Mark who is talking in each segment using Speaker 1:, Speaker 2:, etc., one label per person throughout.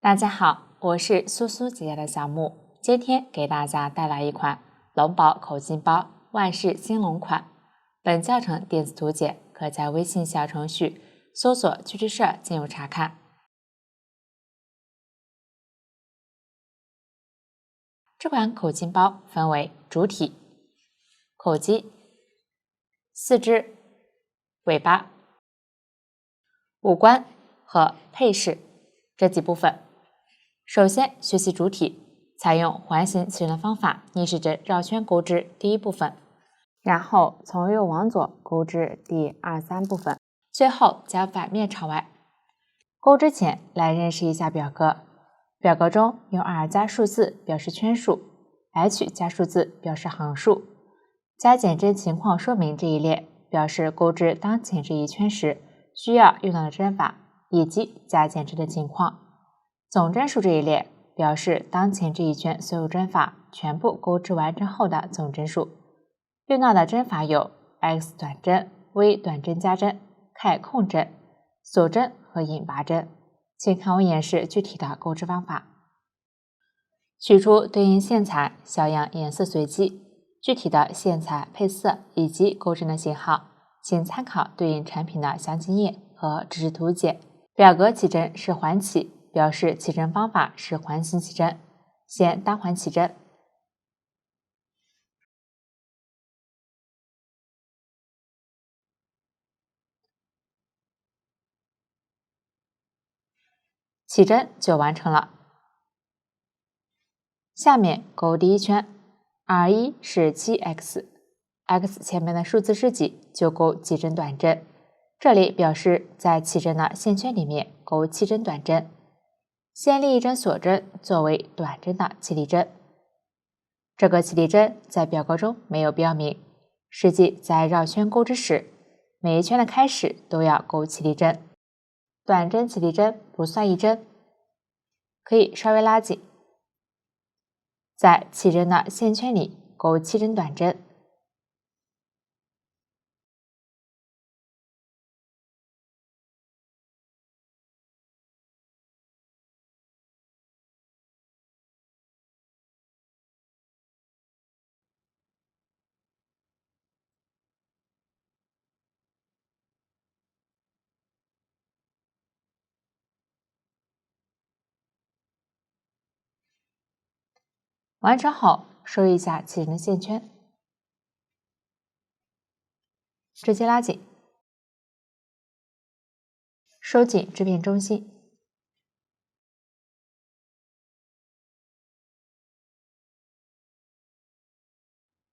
Speaker 1: 大家好，我是苏苏姐姐的小木，今天给大家带来一款龙宝口巾包万事兴隆款。本教程电子图解可在微信小程序搜索“趣之社”进入查看。这款口巾包分为主体、口机、四肢、尾巴、五官和配饰这几部分。首先学习主体，采用环形起针的方法逆时针绕圈钩织第一部分，然后从右往左钩织第2、3部分，最后将反面朝外。钩织前来认识一下表格，表格中用 R 加数字表示圈数， H 加数字表示行数，加减针情况说明这一列表示钩织当前这一圈时需要用到的针法以及加减针的情况。总针数这一列表示当前这一圈所有针法全部钩织完成后的总针数。用到的针法有 X 短针、V 短针加针、K 空针、锁针和引拔针。请看我演示具体的钩织方法。取出对应线材，小样颜色随机，具体的线材配色以及钩针的型号，请参考对应产品的详情页和指示图解。表格起针是环起，表示起针方法是环形起针，先单环起针。起针就完成了。下面钩第一圈 ，R1 是 7x，x 前面的数字是几就钩几针短针，这里表示在起针的线圈里面钩7针短针。先立一针锁针作为短针的起立针，这个起立针在表格中没有标明，实际在绕圈钩织时，每一圈的开始都要钩起立针，短针起立针不算一针，可以稍微拉紧，在起针的线圈里钩7针短针。完成后收一下起针的线圈，直接拉紧，收紧织片中心。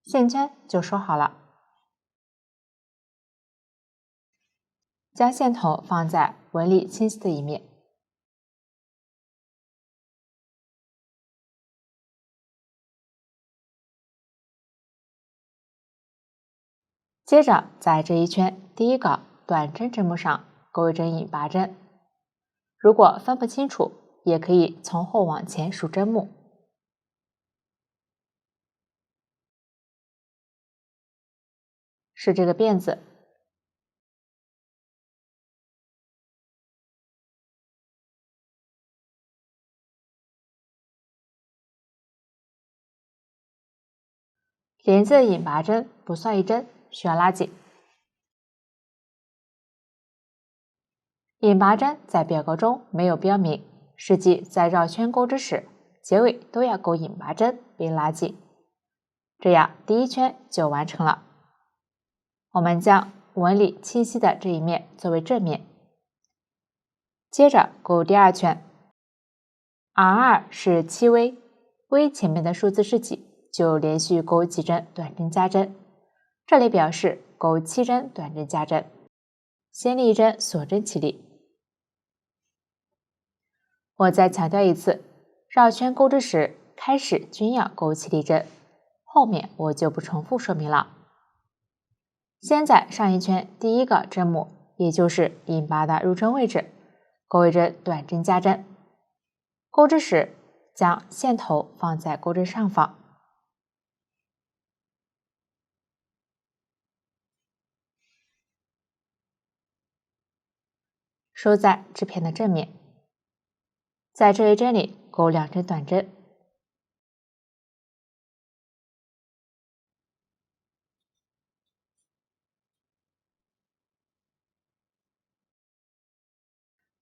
Speaker 1: 线圈就收好了，将线头放在纹理清晰的一面。接着在这一圈第一个短针针目上钩一针引拔针，如果分不清楚，也可以从后往前数针目。是这个辫子，连接的引拔针不算一针，需要拉紧。引拔针在表格中没有标明，实际在绕圈钩织时，结尾都要钩引拔针并拉紧，这样第一圈就完成了。我们将纹理清晰的这一面作为正面，接着钩第二圈 ，R2 是7V，V 前面的数字是几，就连续钩几针短针加针，这里表示钩7针短针加针。先立一针锁针起立。我再强调一次，绕圈钩织时开始均要钩起立针，后面我就不重复说明了。先在上一圈第一个针目，也就是引拔的入针位置，钩一针短针加针。钩织时将线头放在钩针上方，收在织片的正面。在这一针里钩2针短针。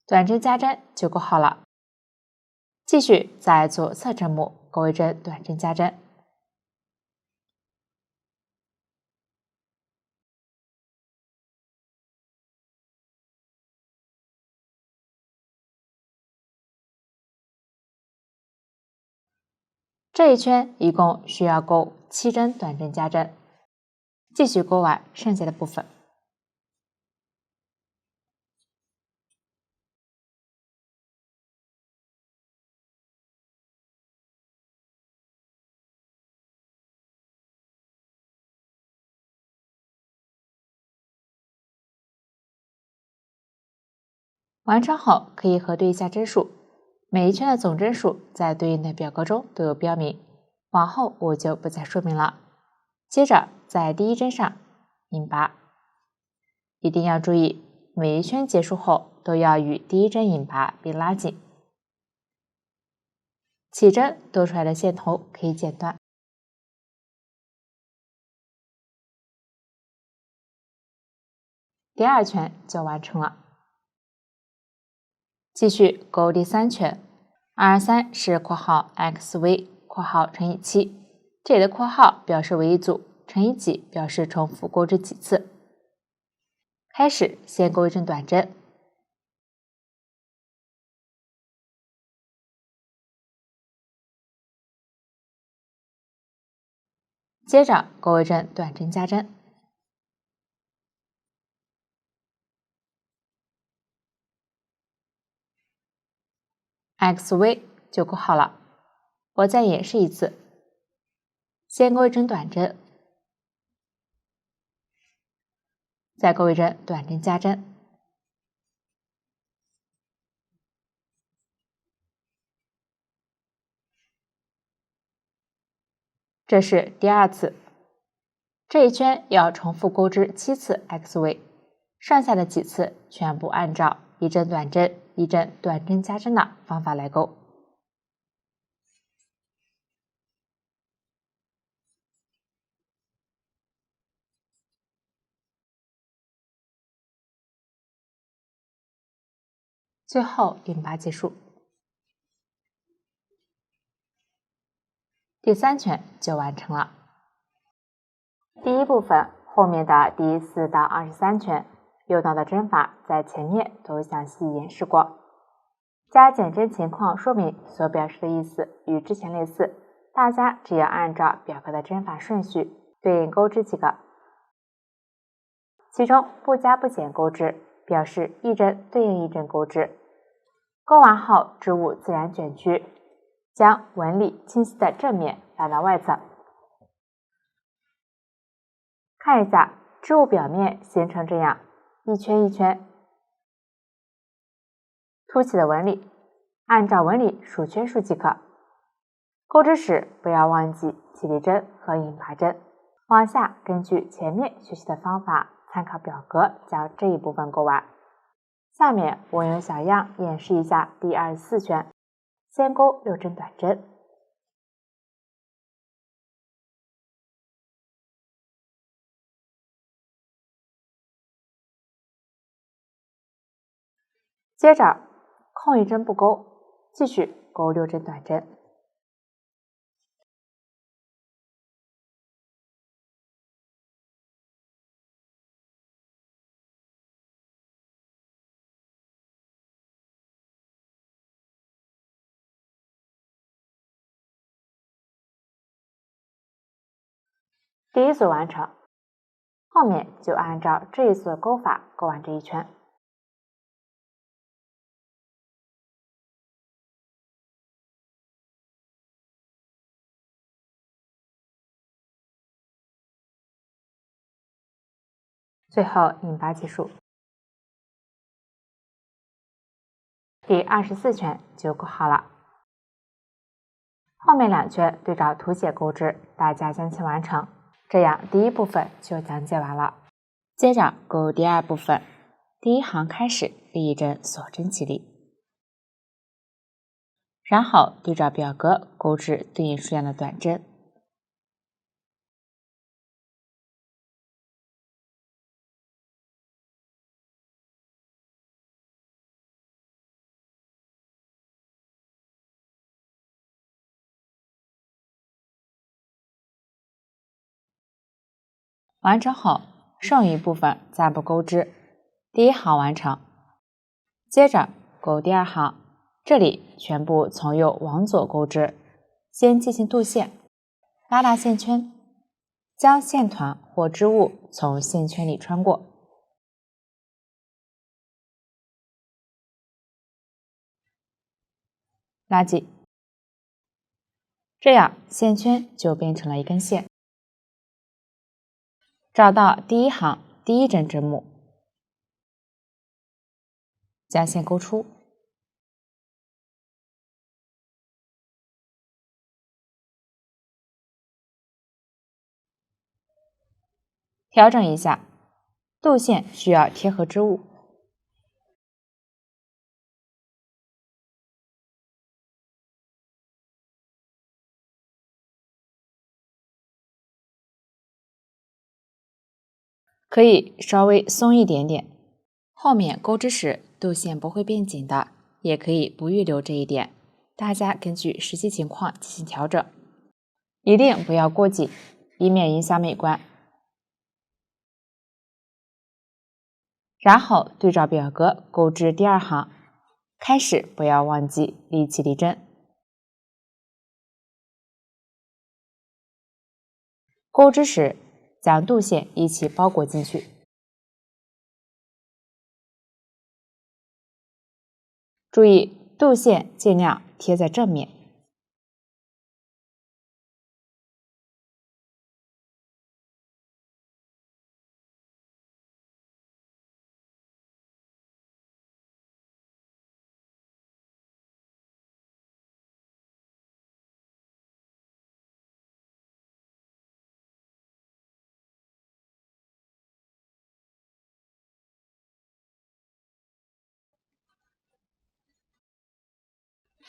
Speaker 1: 短针加针就钩好了。继续在左侧针目钩1针短针加针。这一圈一共需要钩7针短针加针，继续钩完剩下的部分。完成后可以核对一下针数，每一圈的总针数在对应的表格中都有标明，往后我就不再说明了。接着在第1针上引拔，一定要注意每一圈结束后都要与第1针引拔并拉紧。起针多出来的线头可以剪断。第2圈就完成了。继续钩第3圈，23是括号 xv 括号乘以7，这里的括号表示为一组，乘以几表示重复钩织几次。开始先钩1针短针，接着钩1针短针加针。xv 就钩好了。我再演示一次，先钩1针短针，再钩1针短针加针。这是第2次，这一圈要重复钩织7次 xv， 剩下的几次全部按照1针短针、1针短针加针的方法来钩。最后引拔结束。第3圈就完成了。第1部分后面的第4到23圈用到的针法在前面都详细演示过，加减针情况说明所表示的意思与之前类似，大家只要按照表格的针法顺序对应钩织即可。其中不加不减钩织表示1针对应1针钩织，钩完后织物自然卷曲，将纹理清晰的正面拉到外侧。看一下织物表面形成这样一圈一圈凸起的纹理，按照纹理数圈数即可。钩织时不要忘记起立针和引拔针。往下根据前面学习的方法，参考表格将这一部分钩完。下面我用小样演示一下第24圈，先钩6针短针，接着空1针不钩，继续钩6针短针。第1组完成，后面就按照这一组的钩法钩完这一圈。最后引拔结束。第24圈就钩好了。后面2圈对照图解钩织，大家将其完成。这样第1部分就讲解完了。接着钩第2部分，第1行开始立1针锁针起立。然后对照表格钩织对应数量的短针。完成后，剩余部分暂不钩织，第一行完成。接着钩第二行，这里全部从右往左钩织，先进行镀线，拉大线圈，将线团或织物从线圈里穿过，拉紧，这样线圈就变成了一根线。找到第一行第一针针目，将线钩出，调整一下，镀线需要贴合织物。可以稍微松一点点，后面钩织时镀线不会变紧的，也可以不预留这一点，大家根据实际情况进行调整，一定不要过紧，以免影响美观。然后对照表格钩织第二行，开始不要忘记立起立针，钩织时将镀线一起包裹进去。注意镀线尽量贴在正面。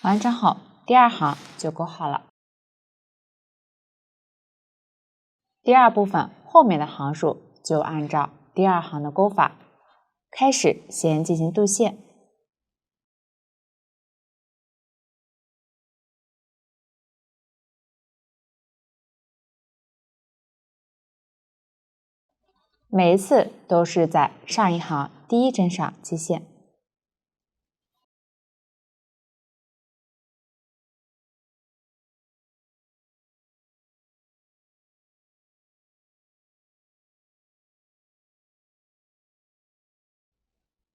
Speaker 1: 完成后，第二行就钩好了。第二部分后面的行数就按照第二行的钩法，开始先进行镀线，每一次都是在上一行第一针上接线。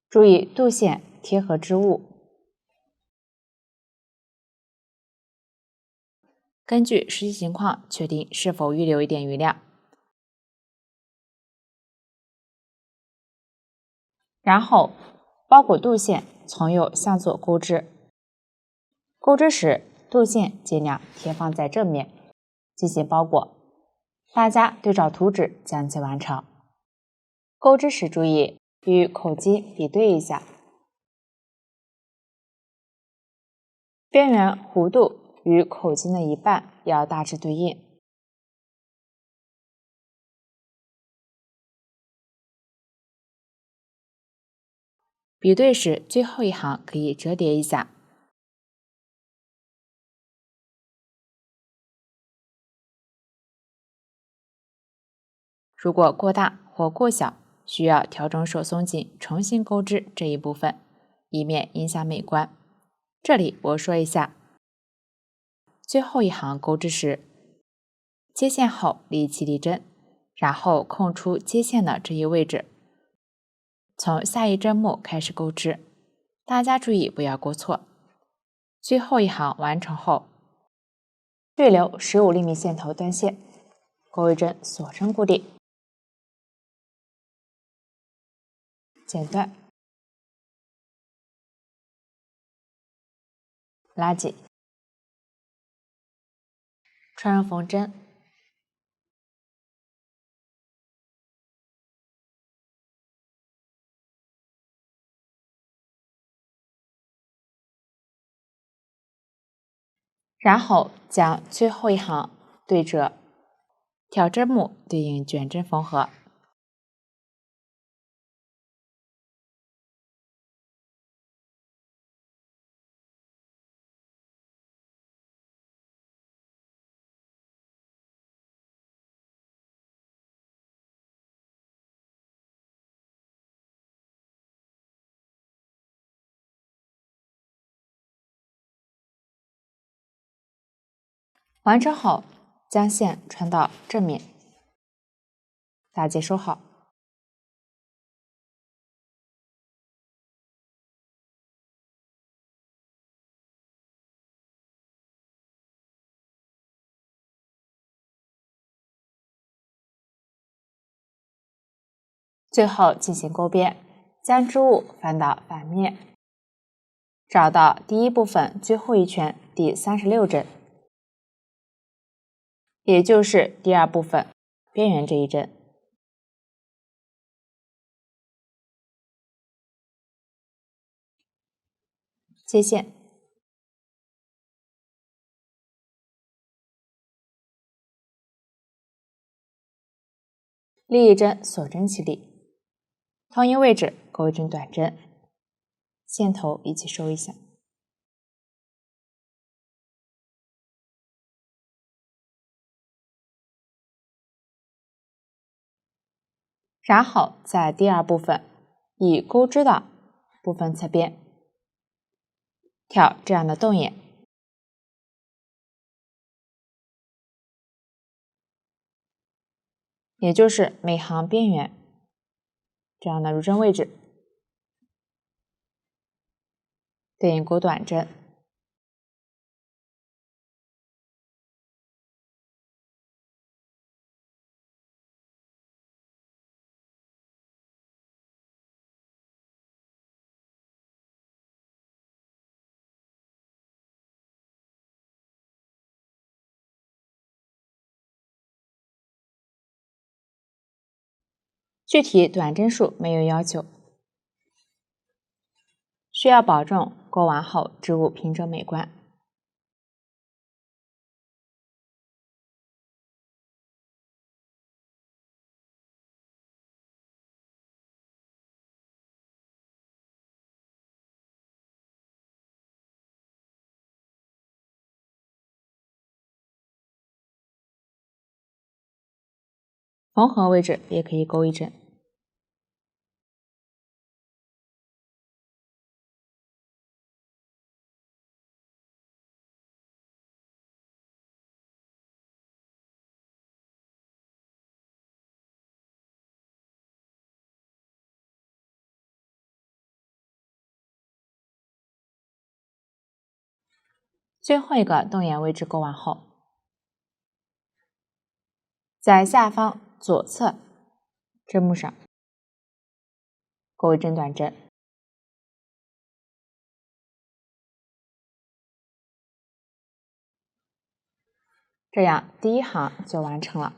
Speaker 1: 注意镀线贴合织物，根据实际情况确定是否预留一点余量。然后包裹镀线从右向左钩织，钩织时镀线尽量贴放在正面进行包裹，大家对照图纸将其完成。钩织时注意与口径比对一下，边缘弧度与口径的一半要大致对应。比对时最后一行可以折叠一下。如果过大或过小，需要调整手松紧，重新钩织这一部分，以免影响美观。这里我说一下，最后一行钩织时，接线后立起立针，然后空出接线的这一位置，从下一针目开始钩织，大家注意不要钩错。最后一行完成后，预留15厘米线头断线，钩一针锁针固定，剪断，拉紧，穿入缝针，然后将最后一行对折，挑针目对应卷针缝合。完成后，将线穿到正面，打结收好。最后进行钩边，将织物翻到反面，找到第一部分最后一圈第36针，也就是第二部分边缘这一针，接线，立一针锁针起立，同一位置钩一针短针，线头一起收一下。然后在第二部分以钩织的部分侧边挑这样的洞眼，也就是每行边缘这样的入针位置，对应钩短针。具体短针数没有要求，需要保证钩完后织物平整美观。缝合位置也可以钩一针。最后一个洞眼位置钩完后，在下方左侧针目上钩一针短针，这样第一行就完成了。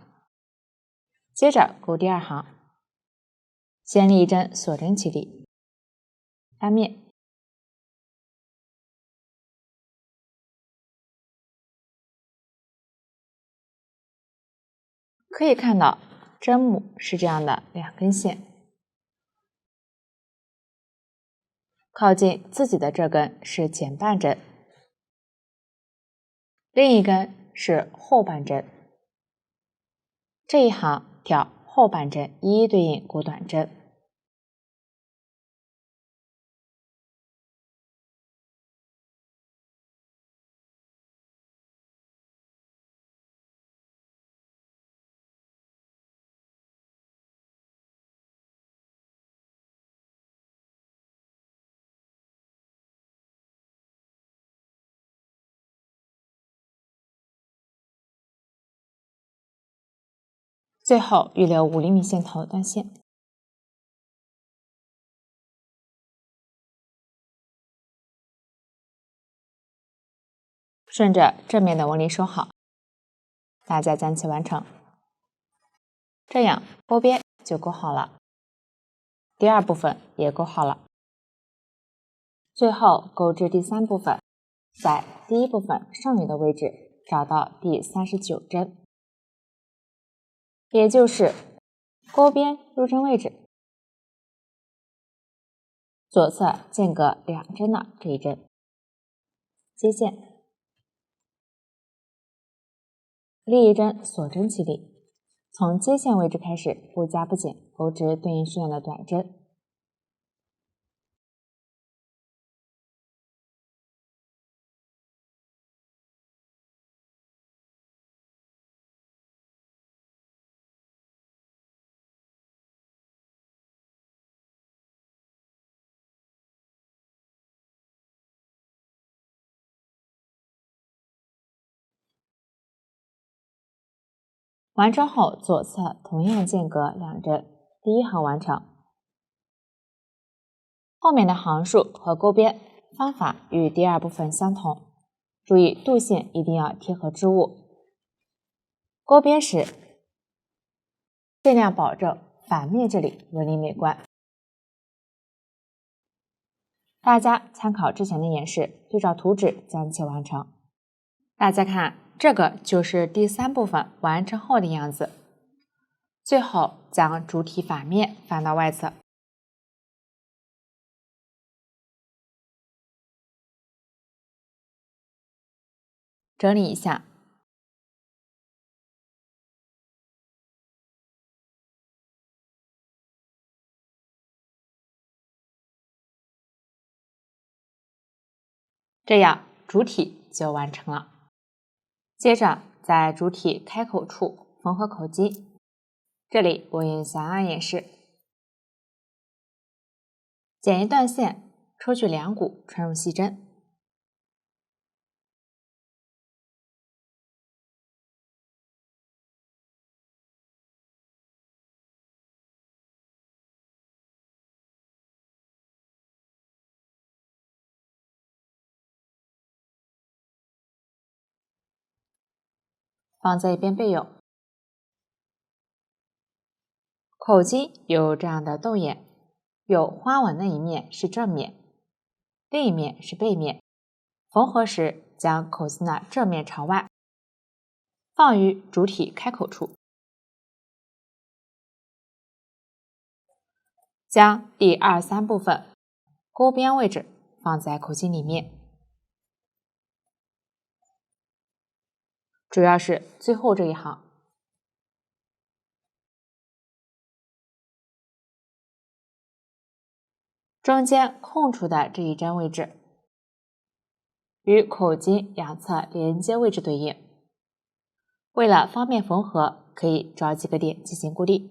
Speaker 1: 接着钩第二行，先立一针锁针起立，翻面，可以看到针目是这样的两根线，靠近自己的这根是前半针，另一根是后半针。这一行挑后半针一一对应钩短针。最后预留5厘米线头断线。顺着正面的纹理收好，大家将其完成。这样钩边就钩好了，第二部分也钩好了。最后钩织第三部分，在第一部分剩余的位置找到第39针，也就是钩边入针位置左侧间隔2针的这一针，接线，另一针锁针起理，从接线位置开始不加不减钩至对应数量的短针。完成后，左侧同样间隔2针，第一行完成。后面的行数和钩边方法与第二部分相同，注意度线一定要贴合织物。钩边时，尽量保证反面这里纹理美观。大家参考之前的演示，对照图纸将其完成。大家看，这个就是第3部分完成后的样子。最后将主体反面翻到外侧，整理一下。这样主体就完成了。接着在主体开口处缝合口径，这里我用小样演示，剪一段线，抽取2股，穿入细针，放在一边备用。口径有这样的洞眼，有花纹的一面是正面，另一面是背面。缝合时将口径的正面朝外，放于主体开口处，将第2、3部分钩边位置放在口径里面，主要是最后这一行。中间空出的这一针位置与口径2侧连接位置对应，为了方便缝合，可以找几个点进行固定。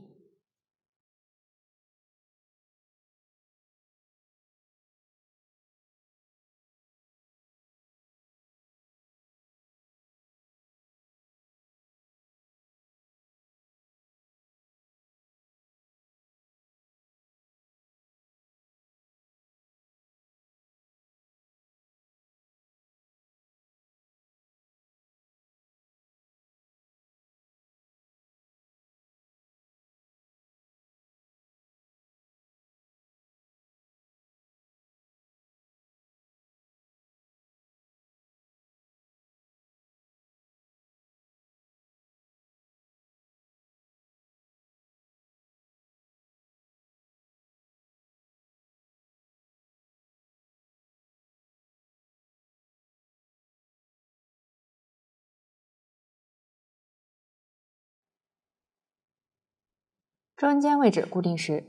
Speaker 1: 中间位置固定时，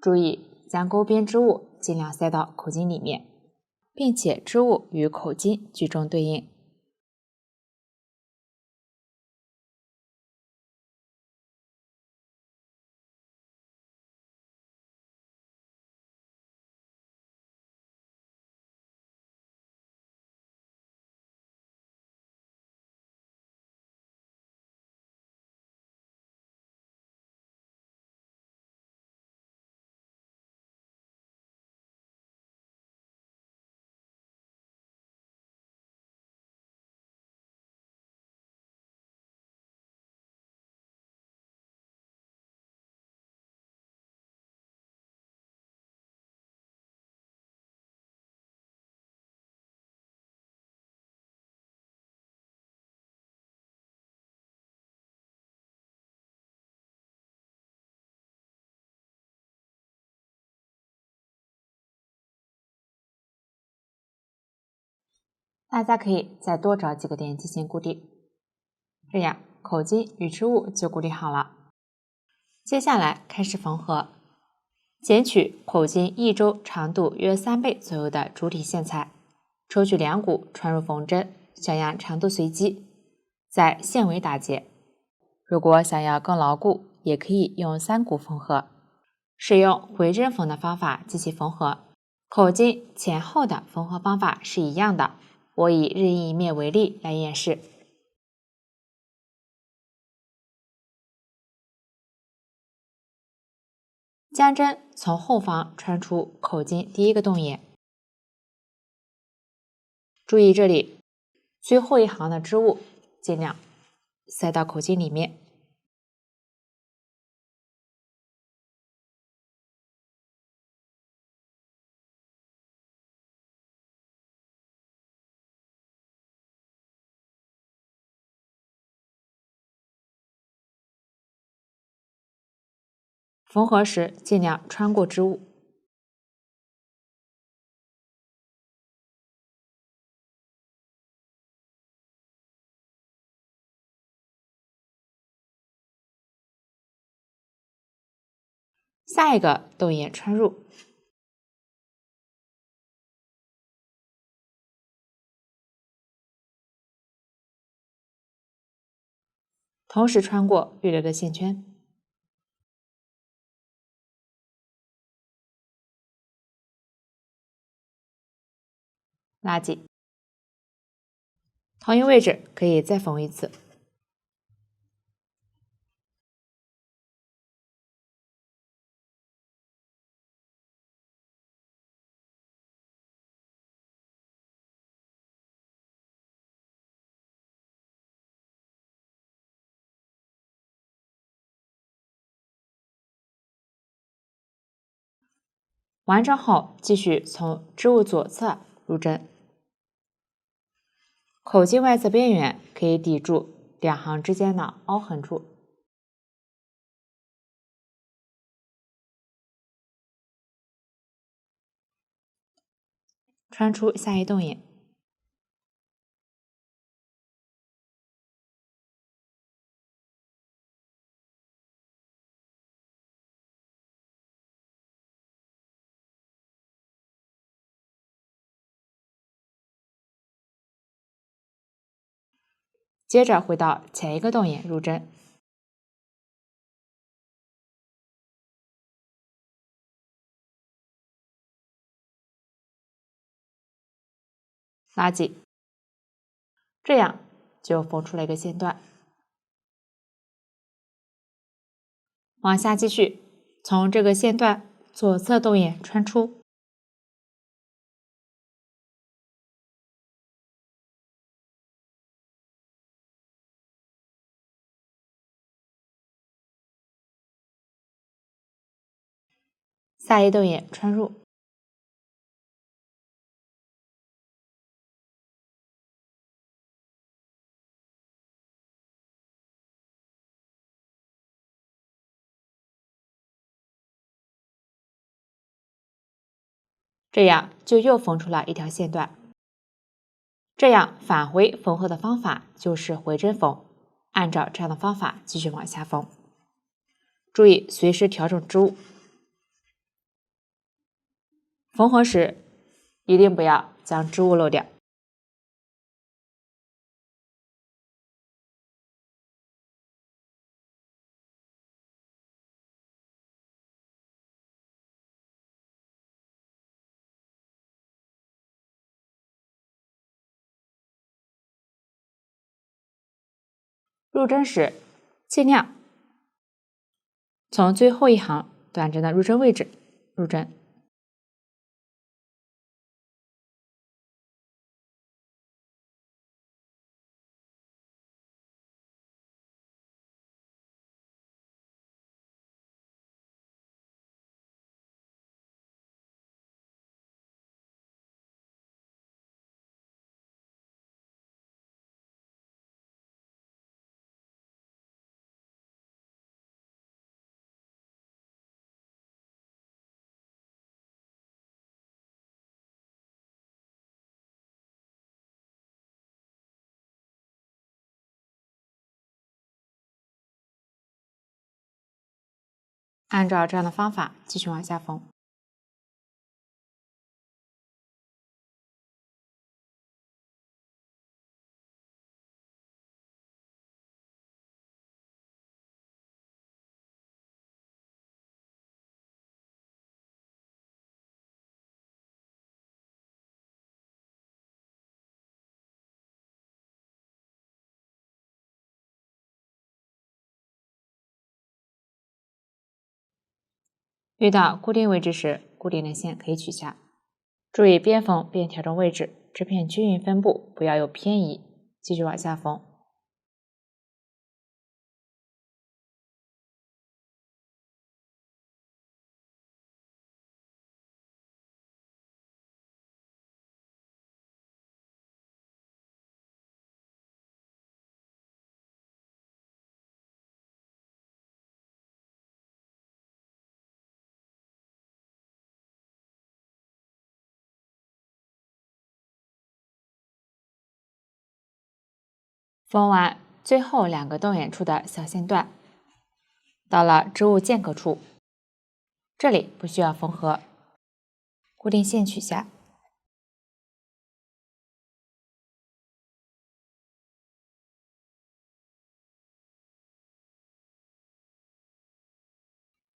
Speaker 1: 注意将钩边织物尽量塞到口径里面，并且织物与口径居中对应。大家可以再多找几个点进行固定，这样口径与织物就固定好了。接下来开始缝合，剪取口径1周长度约3倍左右的主体线材，抽取2股穿入缝针，小样长度随机，在线尾打结。如果想要更牢固，也可以用3股缝合。使用回针缝的方法进行缝合，口径前后的缝合方法是一样的。我以任意一面为例来演示。将针从后方穿出口径第1个洞眼，注意这里最后一行的织物尽量塞到口径里面。缝合时尽量穿过织物。下一个洞眼穿入，同时穿过预留的线圈，拉紧。同一位置可以再缝一次。完成后，继续从织物左侧入针，口径外侧边缘可以抵住2行之间的凹痕处。穿出下一洞眼，接着回到前一个洞眼入针，拉紧，这样就缝出了一个线段。往下继续，从这个线段左侧洞眼穿出，下一洞眼穿入，这样就又缝出了一条线段。这样返回缝合的方法就是回针缝，按照这样的方法继续往下缝。注意随时调整织物。缝合时一定不要将织物漏掉。入针时尽量从最后一行短针的入针位置入针。按照这样的方法继续往下缝。遇到固定位置时，固定的线可以取下。注意边缝边调整位置，织片均匀分布，不要有偏移。继续往下缝。缝完最后2个洞眼处的小线段，到了织物间隔处，这里不需要缝合，固定线取下，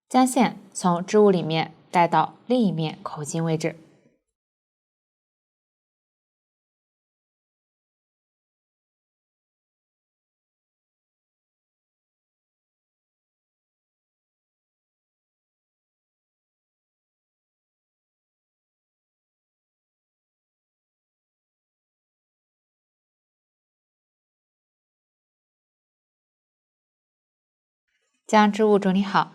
Speaker 1: 将线从织物里面带到另一面口径位置。将织物整理好，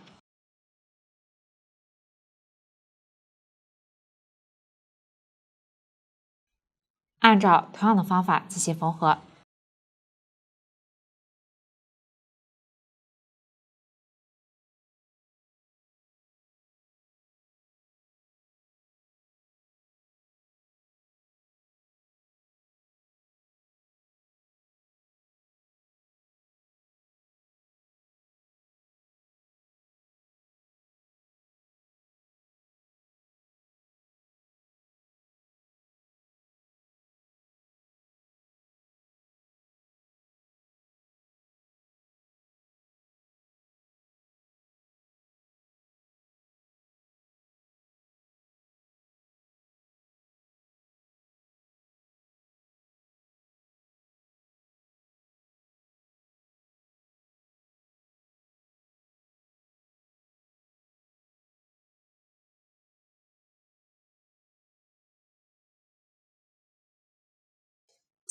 Speaker 1: 按照同样的方法进行缝合。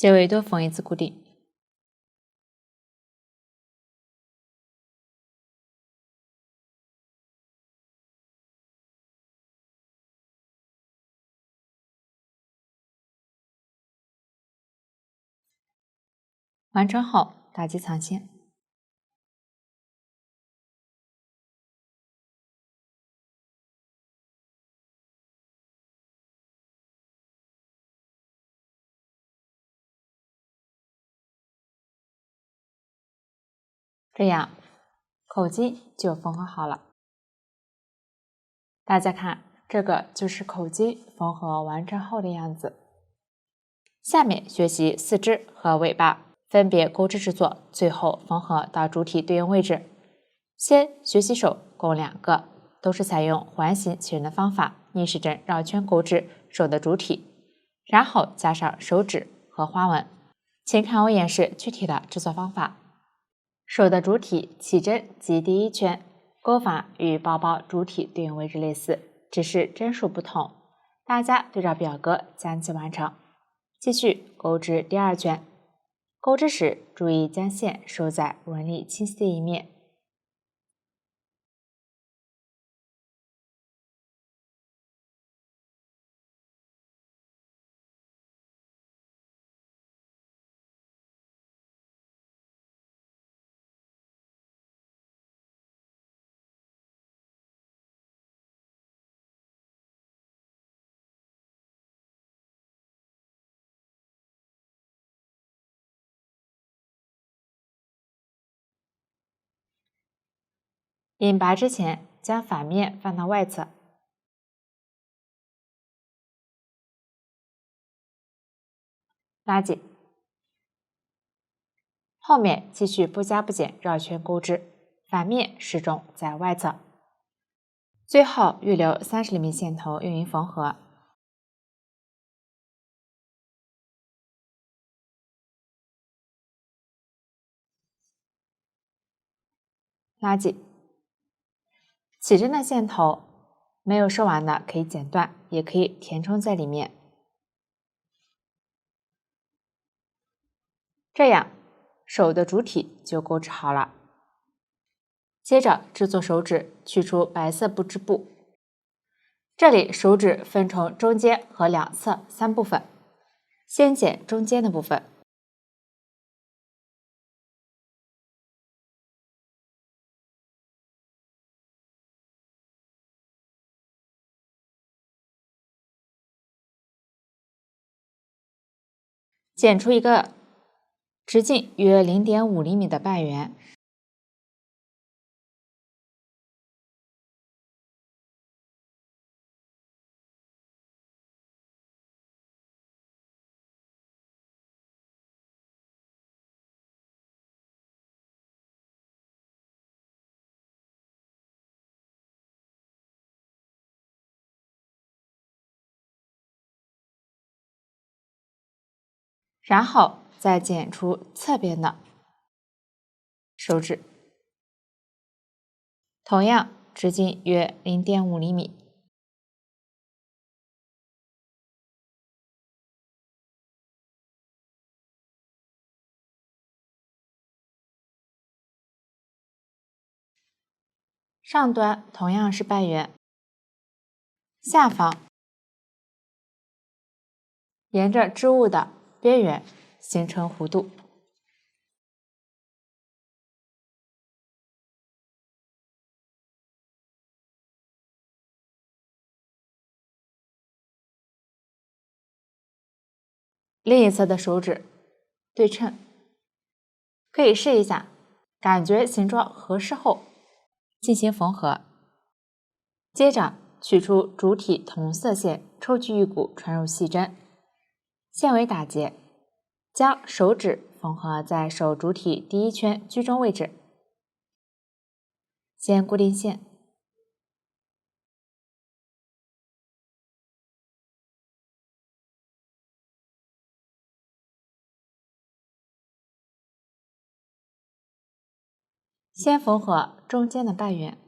Speaker 1: 结尾多缝一次固定。完成后打结藏线。这样口巾就缝合好了。大家看，这个就是口巾缝合完成后的样子。下面学习四肢和尾巴分别钩织制作，最后缝合到主体对应位置。先学习手，共2个，都是采用环形起刃的方法，逆时针绕圈钩织手的主体，然后加上手指和花纹。请看我演示具体的制作方法。手的主体起针及第1圈，钩法与包包主体对应位置类似，只是针数不同。大家对照表格将其完成。继续钩织第2圈，钩织时注意将线收在纹理清晰的一面。引拔之前，将反面放到外侧。拉紧，后面继续不加不减绕圈钩织，反面始终在外侧。最后预留30厘米线头用于缝合。拉紧，起针的线头没有收完的可以剪断，也可以填充在里面。这样手的主体就钩织好了。接着制作手指，取出白色不织布。这里手指分成中间和两侧3部分，先剪中间的部分。剪出一个直径约0.5厘米的半圆。然后再剪出侧边的手指，同样直径约0.5厘米。上端同样是半圆，下方沿着织物的边缘形成弧度。另一侧的手指对称，可以试一下，感觉形状合适后进行缝合。接着取出主体同色线，抽取一股传入细针，线尾打结，将手指缝合在手主体第1圈居中位置。先固定线，先缝合中间的半圆，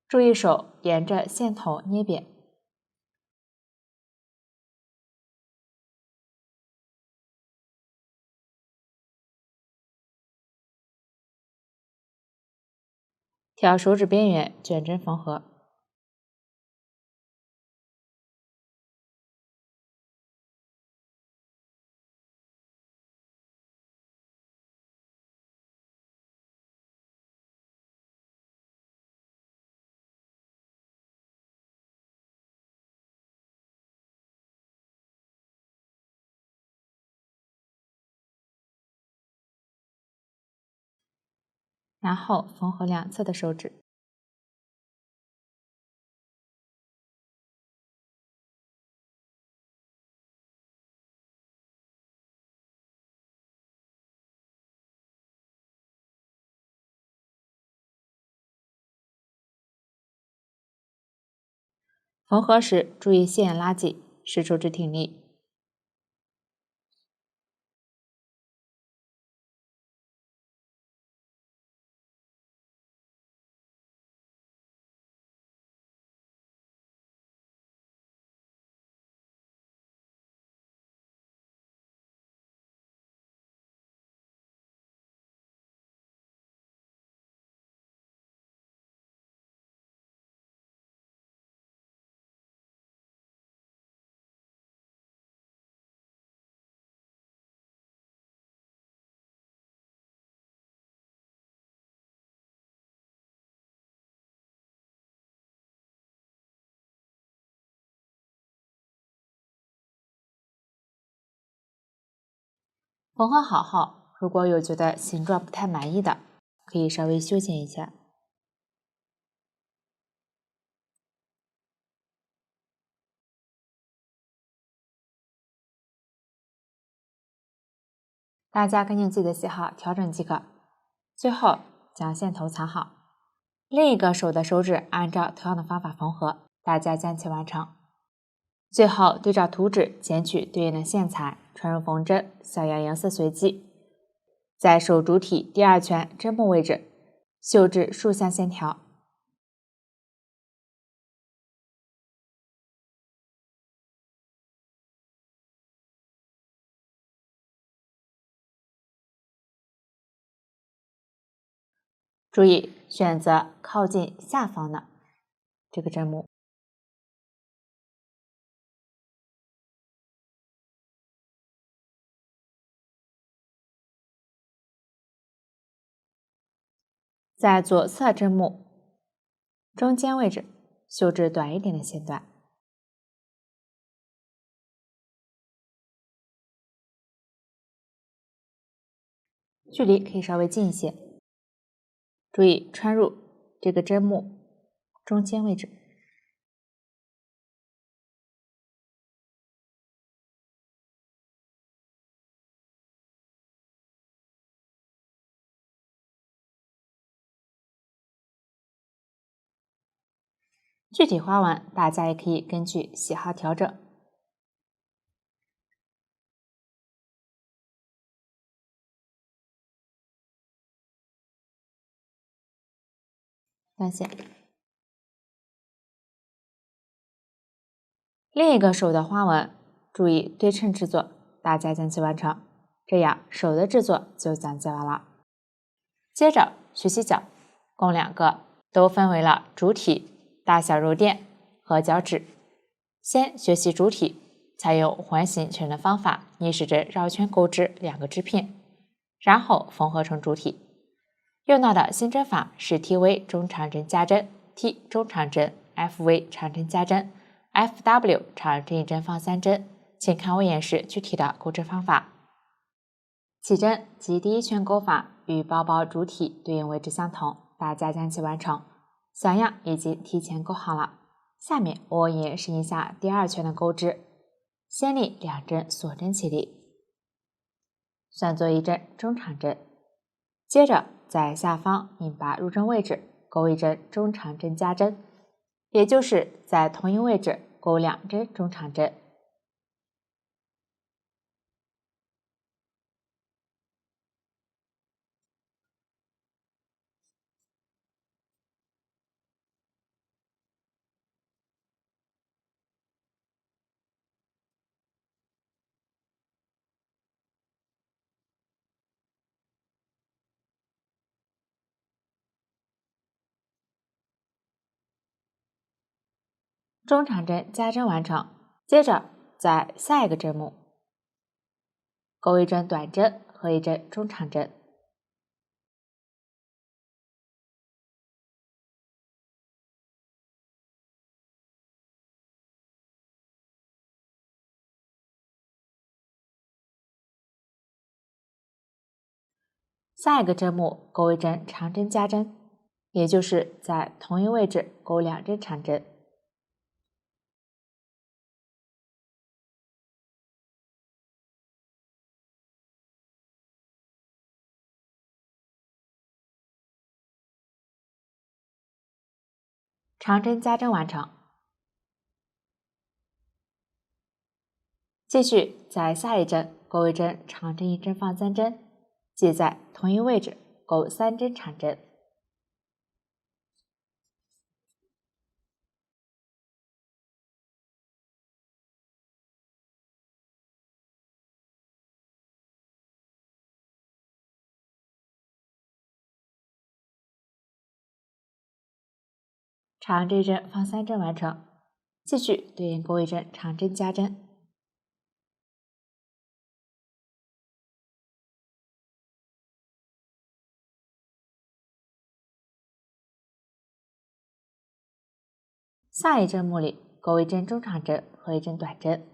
Speaker 1: 注意手沿着线头捏扁。挑手指边缘卷针缝合。然后缝合两侧的手指。缝合时注意线拉紧，使手指挺立。缝合好后，如果有觉得形状不太满意的，可以稍微修剪一下。大家根据自己的喜好调整即可。最后将线头藏好，另一个手的手指按照同样的方法缝合，大家将其完成。最后对照图纸剪取对应的线材，穿入缝针，小样颜色随机，在手主体第二圈针目位置绣制竖向线条。注意选择靠近下方的这个针目。在左侧针目中间位置绣制短一点的线段，距离可以稍微近一些。注意穿入这个针目中间位置。具体花纹大家也可以根据喜好调整。断线。另一个手的花纹，注意对称制作，大家将其完成，这样手的制作就讲解完了。接着学习脚，共2个，都分为了主体、大小柔垫和脚趾。先学习主体，采用环形圈的方法，逆时针绕圈钩织2个织片，然后缝合成主体。用到的新针法是 TV 中长针加针、T 中长针、FV 长针加针、FW 长针一针放3针，请看我演示具体的钩织方法。起针及第一圈钩法与包包主体对应位置相同，大家将其完成。小样已经提前钩好了，下面我演示一下第2圈的钩织。先立2针锁针起立，算作1针中长针，接着在下方引拔入针位置钩1针中长针加针，也就是在同一位置钩2针中长针。中长针加针完成，接着在下一个针目钩1针短针和1针中长针。下一个针目钩1针长针加针，也就是在同一位置钩2针长针。长针加针完成，继续在下一针钩1针长针1针放3针，即在同一位置钩3针长针。长针1针放3针完成，继续对应钩1针长针加针。下一针目里钩1针中长针和1针短针。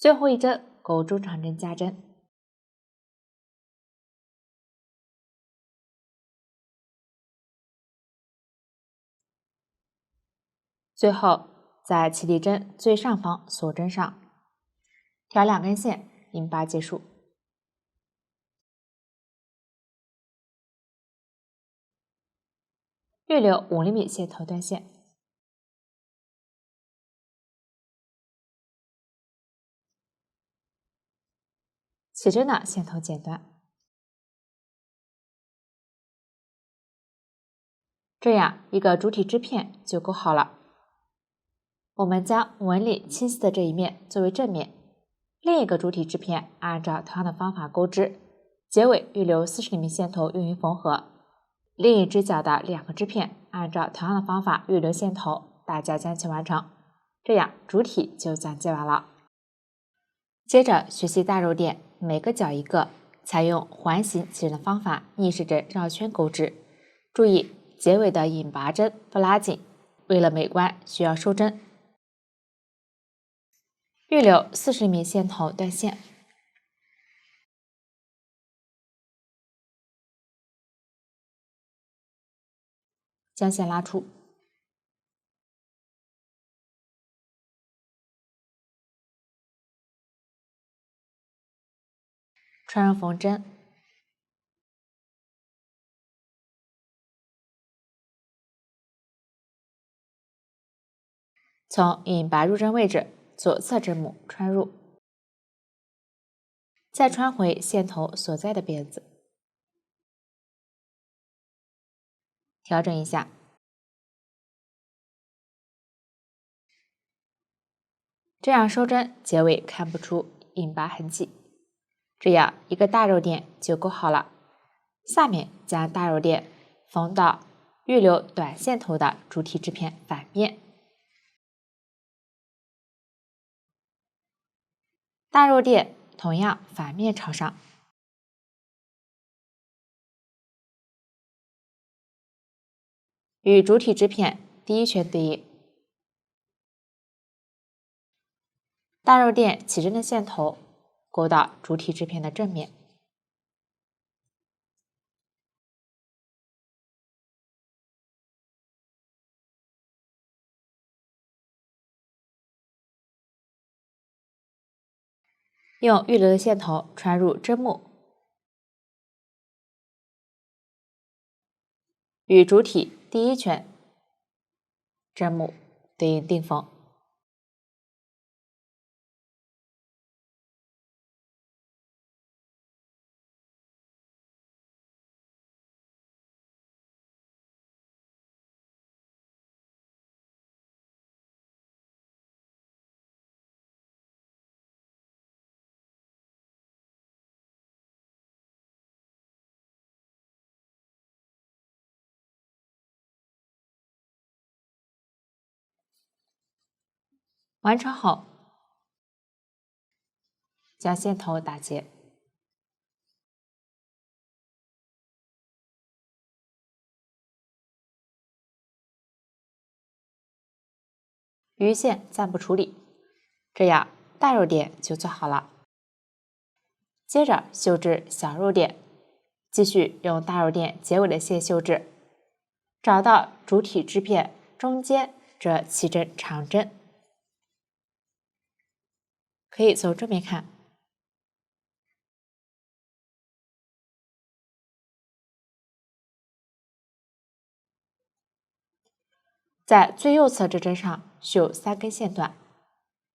Speaker 1: 最后一针钩中长针加针。最后在起立针最上方锁针上挑2根线，引拔结束。预留5厘米线头断线。起针的线头剪断。这样一个主体织片就钩好了。我们将纹理青丝的这一面作为正面，另一个主体织片按照同样的方法钩织，结尾预留40厘米线头用于缝合。另一只脚的2个织片按照同样的方法预留线头，大家将其完成，这样主体就讲解完了。接着学习大肉垫，每个脚一个，采用环形起针的方法逆时针绕圈钩织，注意结尾的引拔针不拉紧，为了美观需要收针。预留40厘米线头断线。将线拉出。穿上缝针。从引拔入针位置左侧针目穿入，再穿回线头所在的辫子，调整一下，这样收针结尾看不出引拔痕迹，这样一个大肉垫就钩好了。下面将大肉垫缝到预留短线头的主体织片反面。大肉垫同样反面朝上，与主体织片第一圈对应。大肉垫起针的线头勾到主体织片的正面。用预留的线头穿入针目，与主体第一圈针目对应钉缝。完成后，将线头打结，余线暂不处理，这样大肉垫就做好了。接着绣制小肉垫，继续用大肉垫结尾的线绣制，找到主体织片中间这7针长针，可以从正面看。在最右侧这针上绣3根线段，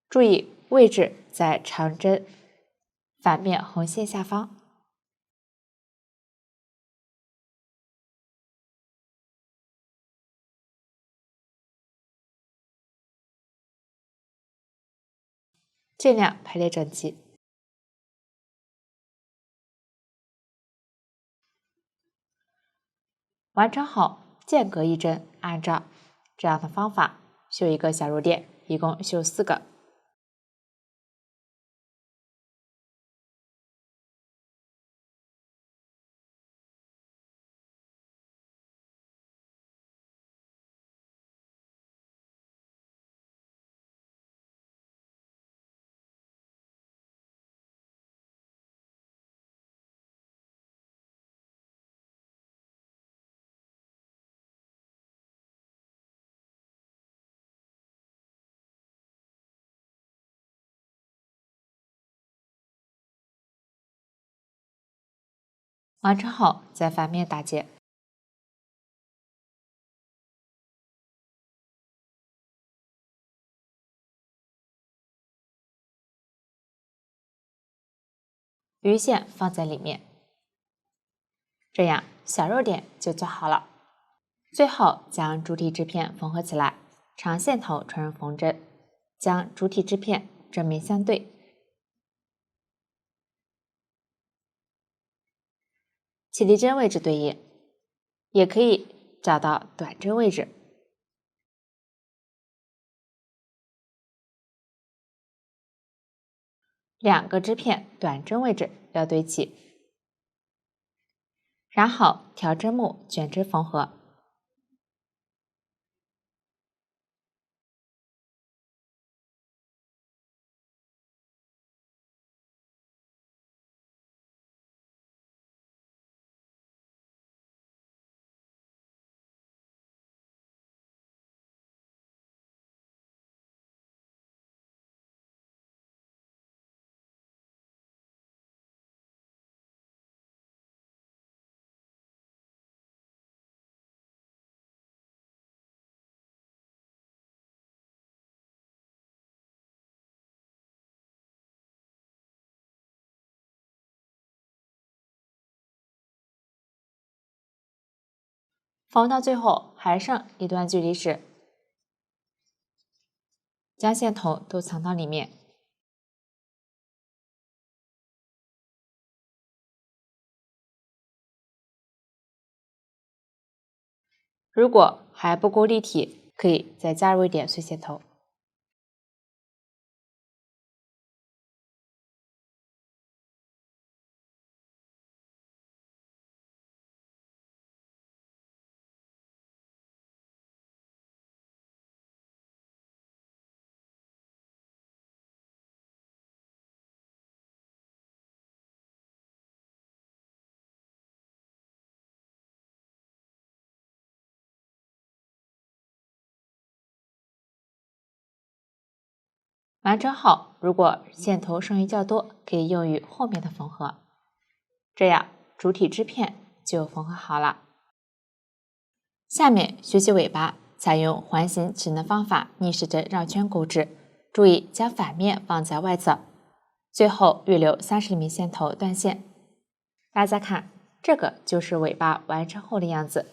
Speaker 1: 注意位置在长针反面横线下方。尽量排列整齐。完成后，间隔1针，按照这样的方法绣一个小肉垫，一共绣4个。完成后在反面打结。鱼线放在里面，这样小肉点就做好了。最后将主体织片缝合起来，长线头穿入缝针，将主体织片正面相对，起立针位置对应，也可以找到短针位置。两个织片短针位置要对齐，然后调针目卷针缝合。缝到最后还剩一段距离时，将线头都藏到里面。如果还不够立体，可以再加入一点碎线头。完成后，如果线头剩余较多，可以用于后面的缝合，这样主体织片就缝合好了。下面学习尾巴，采用环形指针方法逆时针绕圈钩织，注意将反面放在外侧，最后预留30厘米线头断线。大家看，这个就是尾巴完成后的样子。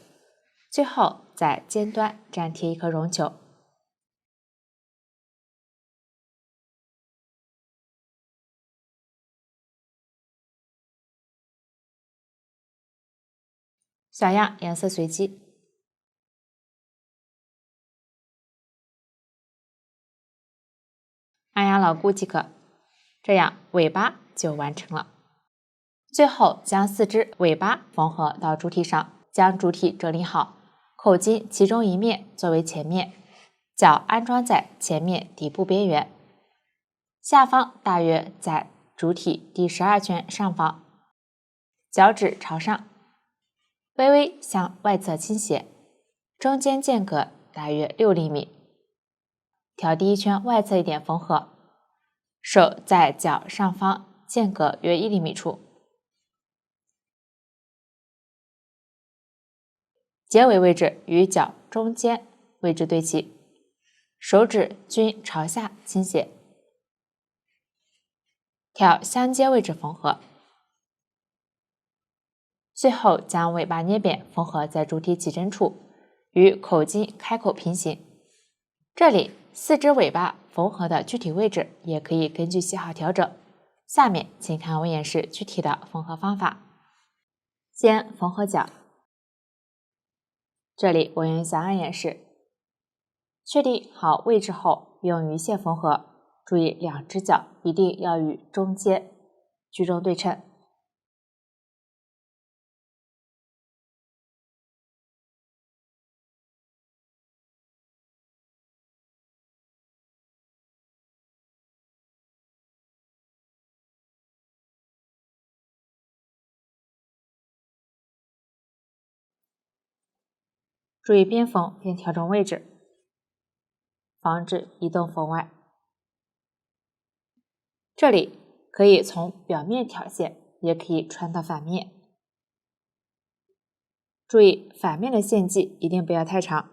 Speaker 1: 最后在尖端粘贴一颗绒球。小样颜色随机，按压牢固即可，这样尾巴就完成了。最后将四肢尾巴缝合到主体上，将主体整理好，口巾其中一面作为前面，脚安装在前面底部边缘，下方大约在主体第12圈上方，脚趾朝上，微微向外侧倾斜，中间间隔大约6厘米，调第一圈外侧一点缝合，手在脚上方间隔约1厘米处，结尾位置与脚中间位置对齐，手指均朝下倾斜，挑相接位置缝合，最后将尾巴捏扁缝合在主体起针处，与口巾开口平行。这里四肢尾巴缝合的具体位置也可以根据喜好调整。下面请看我演示具体的缝合方法。先缝合脚，这里我用小按演示。确定好位置后，用鱼线缝合，注意两只脚一定要与中间居中对称。注意边缝边调整位置，防止移动缝外。这里可以从表面挑线，也可以穿到反面。注意反面的线迹一定不要太长。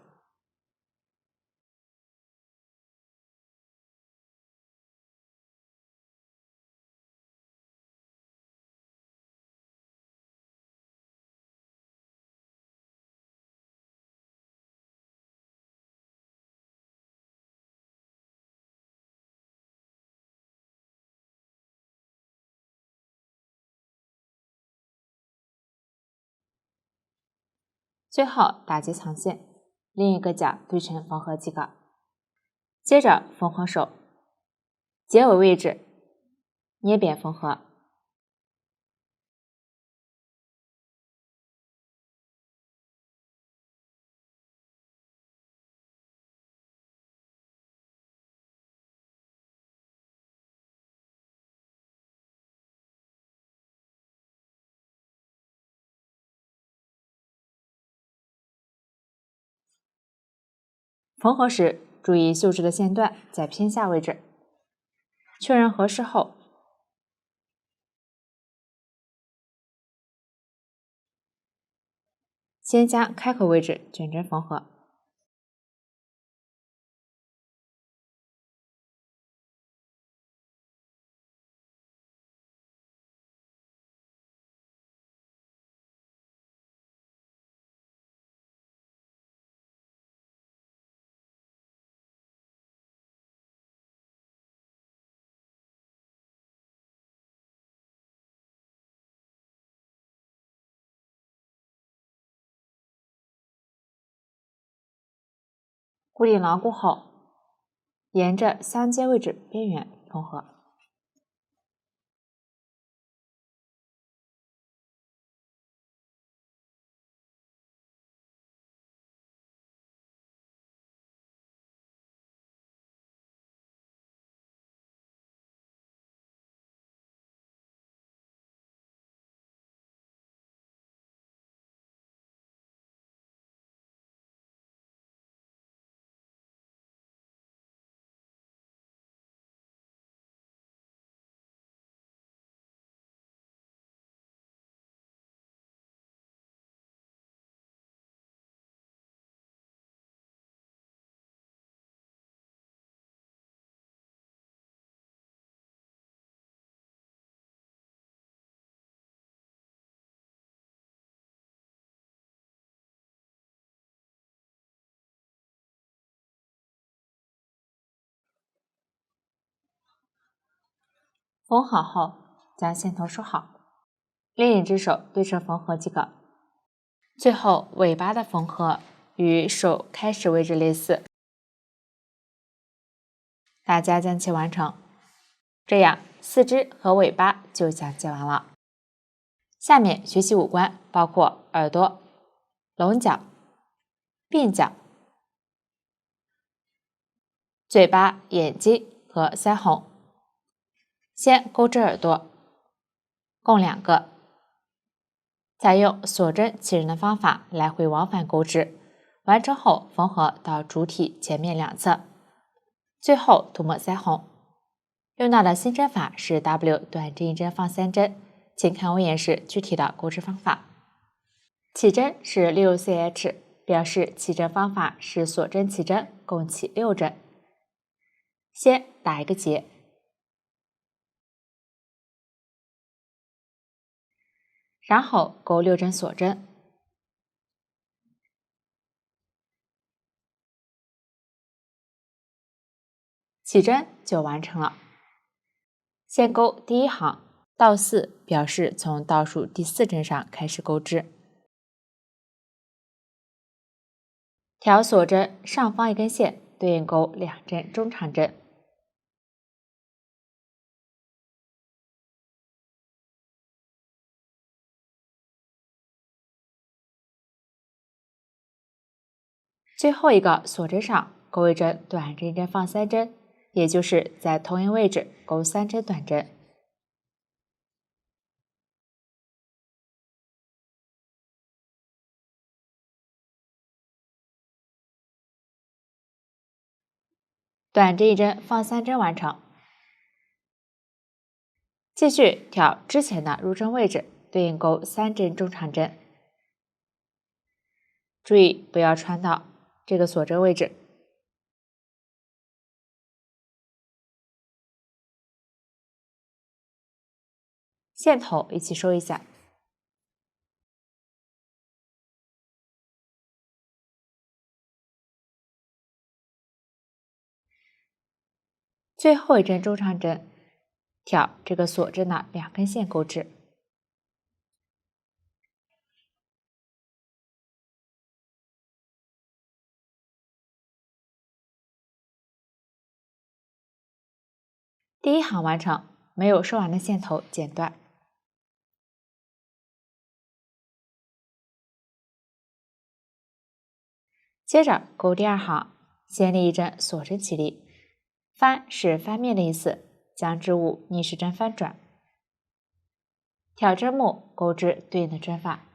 Speaker 1: 最后打结藏线，另一个角对称缝合即可。接着缝合手，结尾位置捏扁缝合。缝合时注意袖织的线段在偏下位置，确认合适后，先将开口位置卷针缝合。固定牢固后，沿着相接位置边缘缝合。缝好后，将线头收好，另一只手对称缝合即可。最后，尾巴的缝合与手开始位置类似，大家将其完成。这样，四肢和尾巴就讲解完了。下面学习五官，包括耳朵、龙角、鬓角、嘴巴、眼睛和腮红。先钩织耳朵，共2个，采用锁针起针的方法来回往返钩织，完成后缝合到主体前面2侧，最后涂抹腮红。用到的新针法是 W 短针1针放3针，请看我演示具体的钩织方法。起针是 6CH， 表示起针方法是锁针起针，共起6针。先打一个结，然后钩6针锁针，起针就完成了。先钩第1行，倒4表示从倒数第4针上开始钩织。调锁针上方1根线，对应钩2针中长针。最后一个锁针上钩1针短针1针放3针，也就是在同一位置钩3针短针。短针1针放3针完成。继续挑之前的入针位置，对应钩3针中长针。注意不要穿到这个锁针位置。线头一起收一下。最后一针中长针，挑这个锁针的2根线钩织。第一行完成，没有收完的线头剪断。接着钩第二行，先立一针锁针起立，翻是翻面的意思，将织物逆时针翻转，挑针目钩织对应的针法。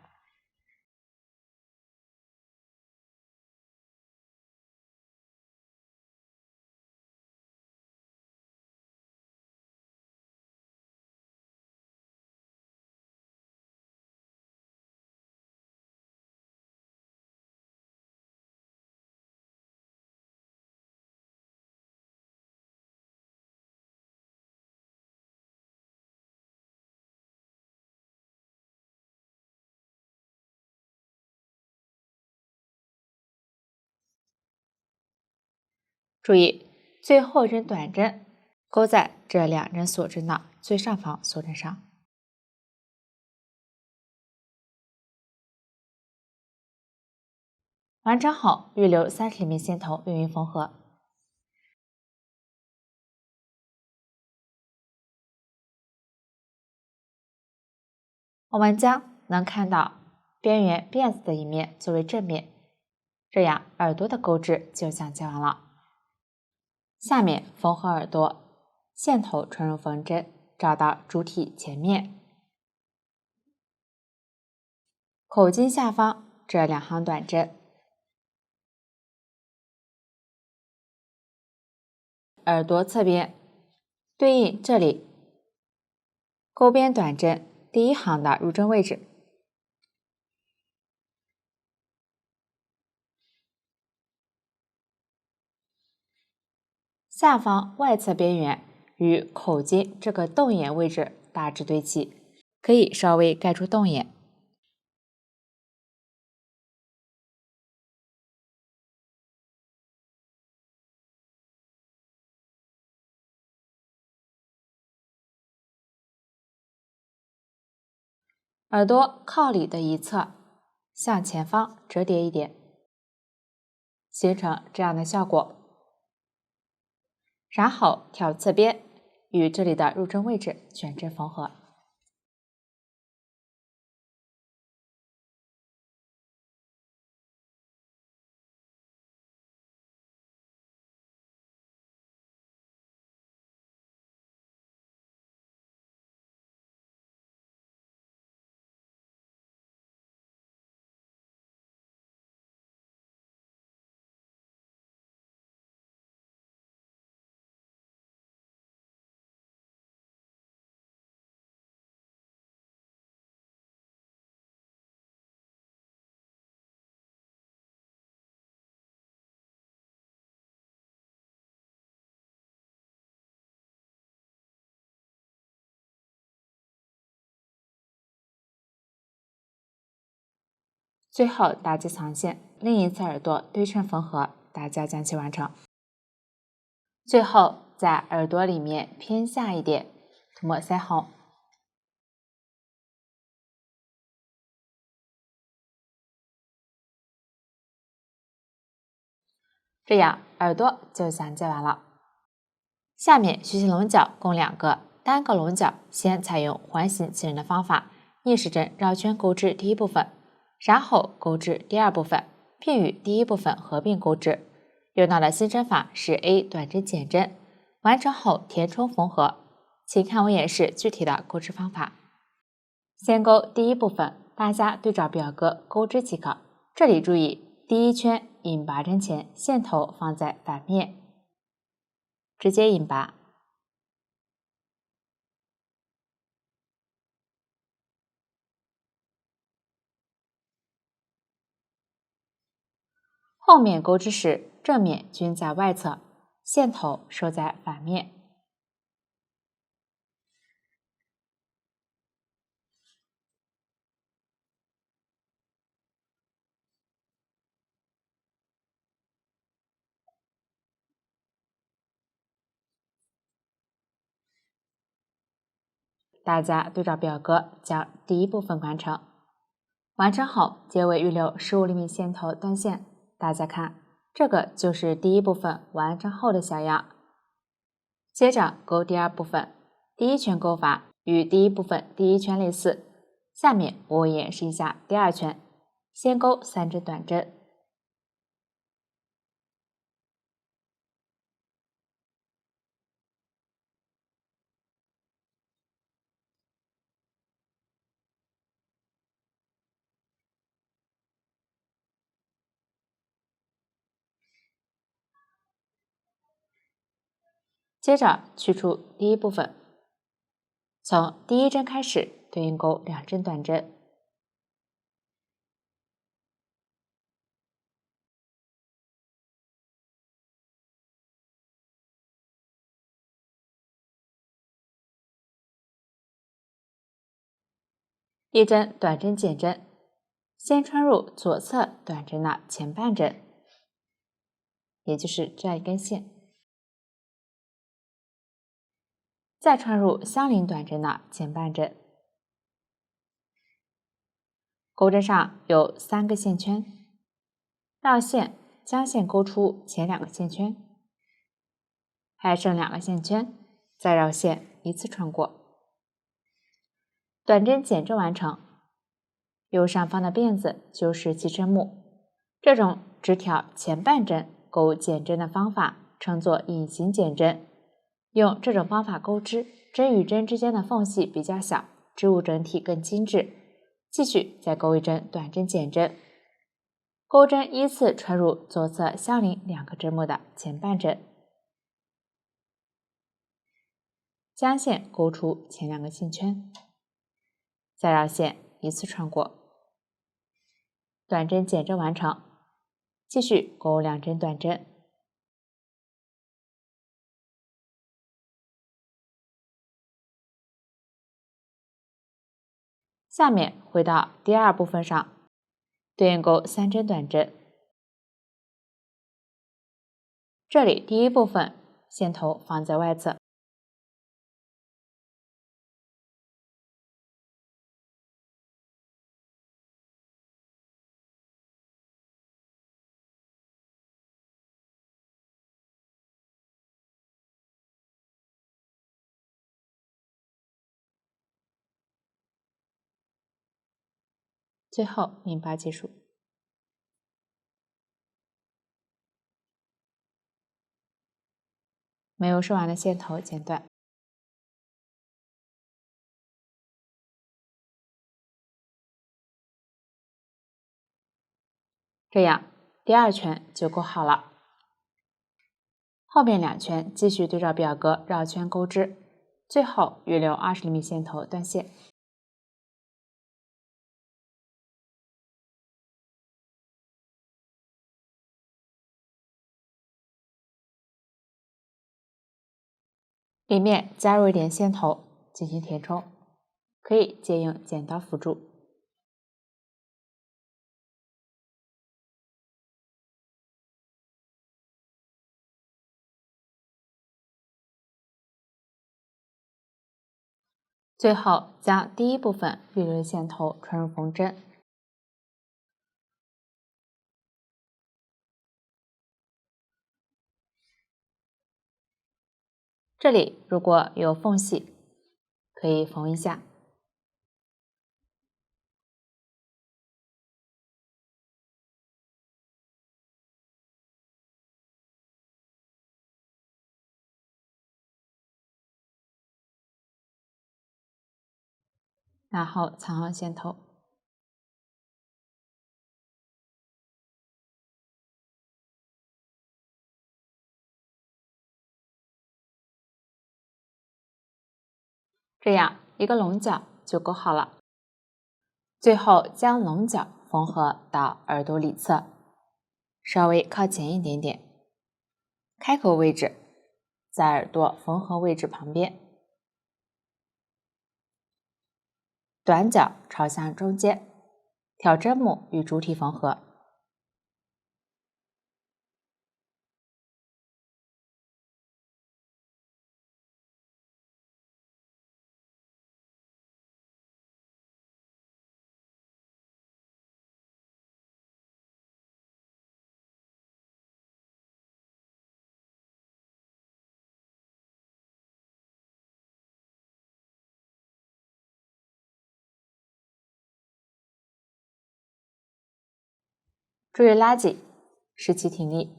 Speaker 1: 注意，最后一针短针钩在这2针锁针的最上方锁针上。完成后，预留30厘米线头用于缝合。我们将能看到边缘辫子的一面作为正面，这样耳朵的钩织就讲解完了。下面缝合耳朵，线头穿入缝针，找到主体前面，口径下方这2行短针，耳朵侧边对应这里钩边短针第一行的入针位置。下方外侧边缘与口径这个洞眼位置大致对齐，可以稍微盖住洞眼。耳朵靠里的一侧向前方折叠一点，形成这样的效果。然后挑侧边与这里的入针位置卷针缝合。最后打结藏线，另一侧耳朵对称缝合，打结将其完成。最后在耳朵里面偏下一点涂抹腮红，这样耳朵就讲解完了。下面学习龙角共2个，单个龙角先采用环形起针的方法，逆时针绕圈钩织第一部分，然后钩织第二部分，并与第一部分合并钩织。用到的新针法是 A 短针减针，完成后填充缝合。请看我演示具体的钩织方法。先钩第一部分，大家对照表格钩织即可。这里注意，第一圈引拔针前，线头放在反面，直接引拔。后面钩织时，正面均在外侧，线头收在反面。大家对照表格将第一部分完成。完成后，结尾预留15厘米线头断线。大家看，这个就是第一部分完成后的小样。接着钩第二部分，第一圈钩法与第一部分第一圈类似。下面我演示一下第二圈，先钩3针短针。接着取出第一部分，从第一针开始对应钩2针短针。一针短针减针，先穿入左侧短针的前半针，也就是这样一根线，再穿入相邻短针的前半针。钩针上有3个线圈，绕线将线勾出前2个线圈，还剩2个线圈，再绕线一次穿过。短针减针完成，右上方的辫子就是起针目，这种只挑前半针钩减针的方法称作隐形减针。用这种方法钩织，针与针之间的缝隙比较小，织物整体更精致。继续再钩一针短针减针，钩针依次穿入左侧相邻2个针目的前半针，将线勾出前2个线圈，再绕线一次穿过。短针减针完成，继续钩2针短针。下面回到第二部分上，对应钩3针短针。这里第一部分线头放在外侧，最后拧拔结束。没有收完的线头剪断。这样第2圈就钩好了。后面2圈继续对照表格绕圈钩织，最后预留20厘米线头断线。里面加入一点线头进行填充，可以借用剪刀辅助。最后将第一部分预留的线头穿入缝针，这里如果有缝隙，可以缝一下。然后藏好线头。这样一个龙角就钩好了。最后将龙角缝合到耳朵里侧，稍微靠前一点点。开口位置在耳朵缝合位置旁边，短角朝向中间，挑针目与主体缝合。注意拉紧，使其挺立。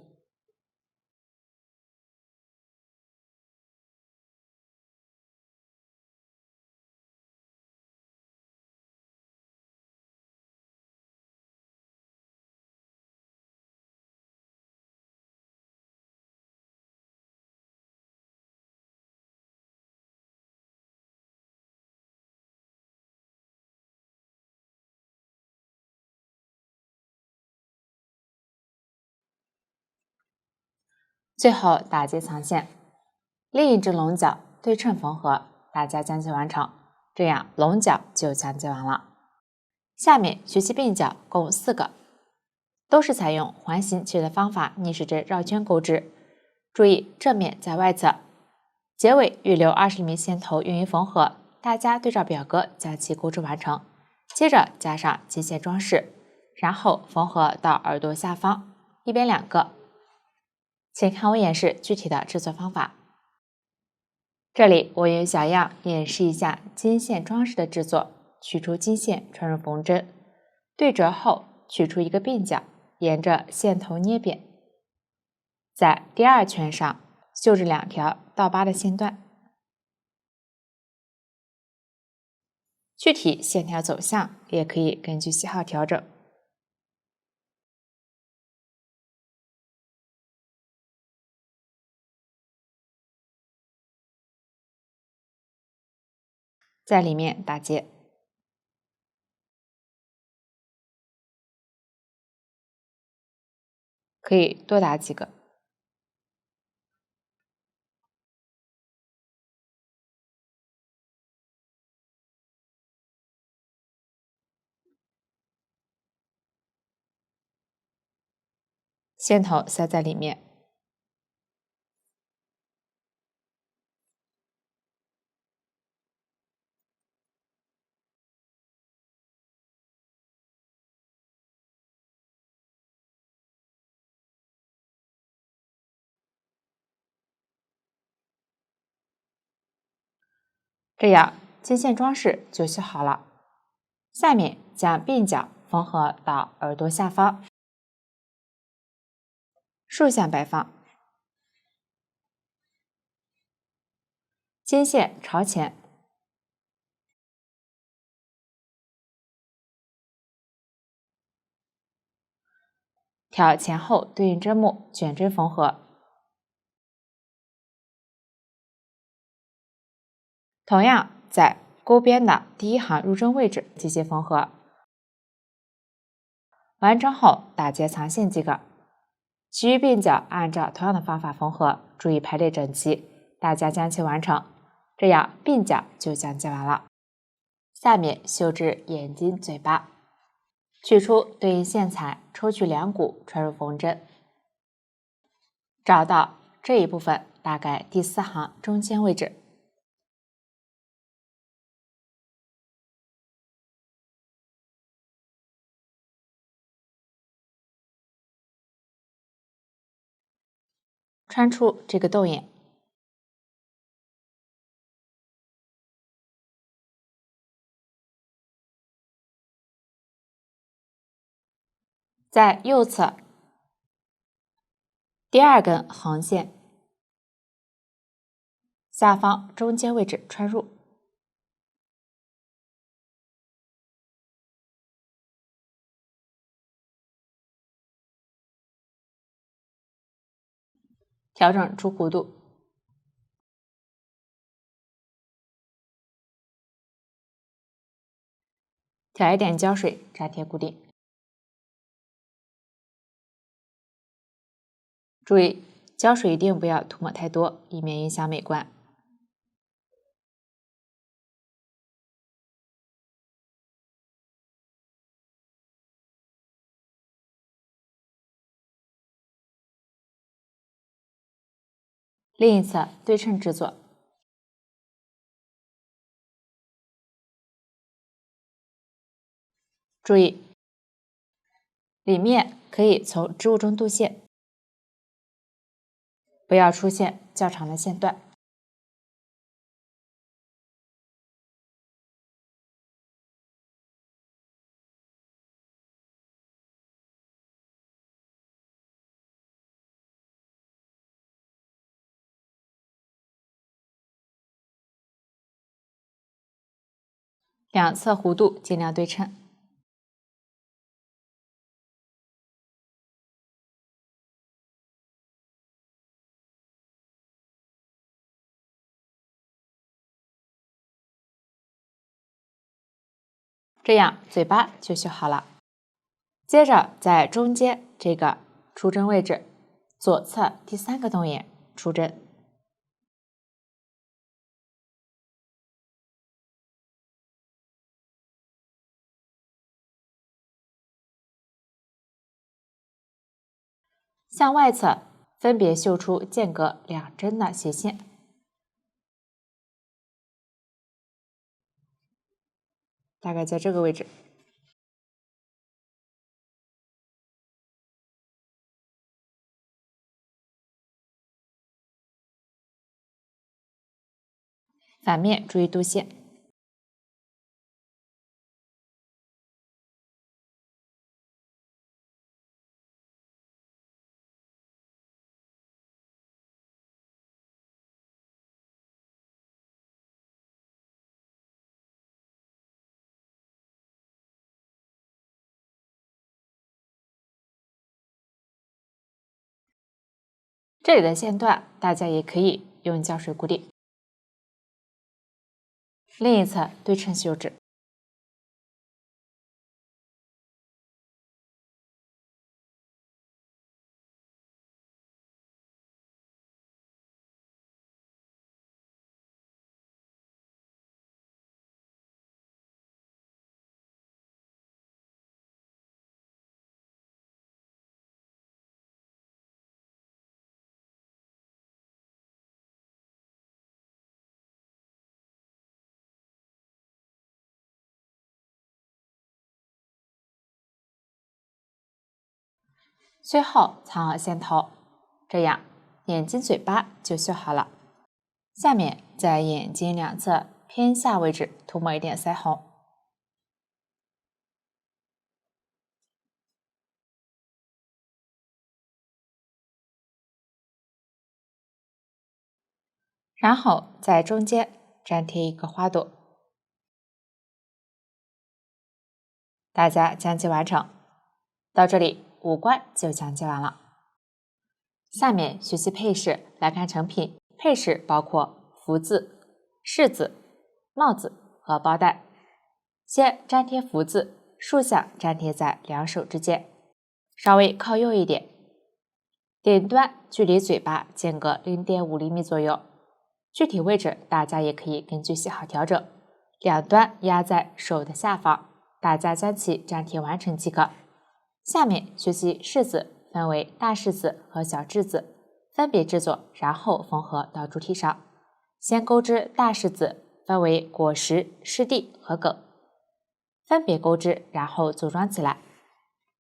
Speaker 1: 最后打结藏线，另一只龙角对称缝合，大家将其完成，这样龙角就讲解完了。下面学习鬓角共4个，都是采用环形切的方法逆时针绕圈钩织，注意正面在外侧，结尾预留20厘米线头用于缝合，大家对照表格将其钩织完成。接着加上金线装饰，然后缝合到耳朵下方，一边2个。请看我演示具体的制作方法。这里我用小样演示一下金线装饰的制作，取出金线穿入缝针，对折后取出一个鬓角，沿着线头捏扁，在第2圈上绣制2条倒8的线段。具体线条走向也可以根据喜好调整。在里面打结，可以多打几个。线头塞在里面，这样金线装饰就绣好了。下面将鬓角缝合到耳朵下方，竖向摆放，金线朝前，挑前后对应针目卷针缝合。同样在钩边的第1行入针位置机械缝合，完成后打结藏线即可。其余鬓角按照同样的方法缝合，注意排列整齐，大家将其完成，这样鬓角就讲解完了。下面绣制眼睛、嘴巴，取出对应线材，抽取2股穿入缝针，找到这一部分大概第4行中间位置，穿出这个洞眼，在右侧第2根横线下方中间位置穿入，调整出弧度，调一点胶水粘贴固定。注意，胶水一定不要涂抹太多，以免影响美观。另一侧对称制作。注意，里面可以从织物中渡线，不要出现较长的线段。两侧弧度尽量对称。这样嘴巴就绣好了。接着在中间这个出针位置，左侧第3个洞眼出针。向外侧分别绣出间隔2针的斜线，大概在这个位置。反面注意渡线。这里的线段大家也可以用胶水固定。另一侧对称绣制。最后藏好线头，这样眼睛、嘴巴就绣好了。下面在眼睛两侧偏下位置涂抹一点腮红，然后在中间粘贴一个花朵。大家讲解完成。到这里五官就讲解完了。下面学习配饰，来看成品。配饰包括福字、饰子、帽子和包带。先粘贴福字，竖向粘贴在两手之间，稍微靠右一点，顶端距离嘴巴间隔0.5厘米左右。具体位置大家也可以根据喜好调整。两端压在手的下方，大家将其粘贴完成即可。下面学习饰子，分为大饰子和小质子，分别制作，然后缝合到主体上。先钩织大饰子，分为果实、湿地和梗，分别钩织，然后组装起来。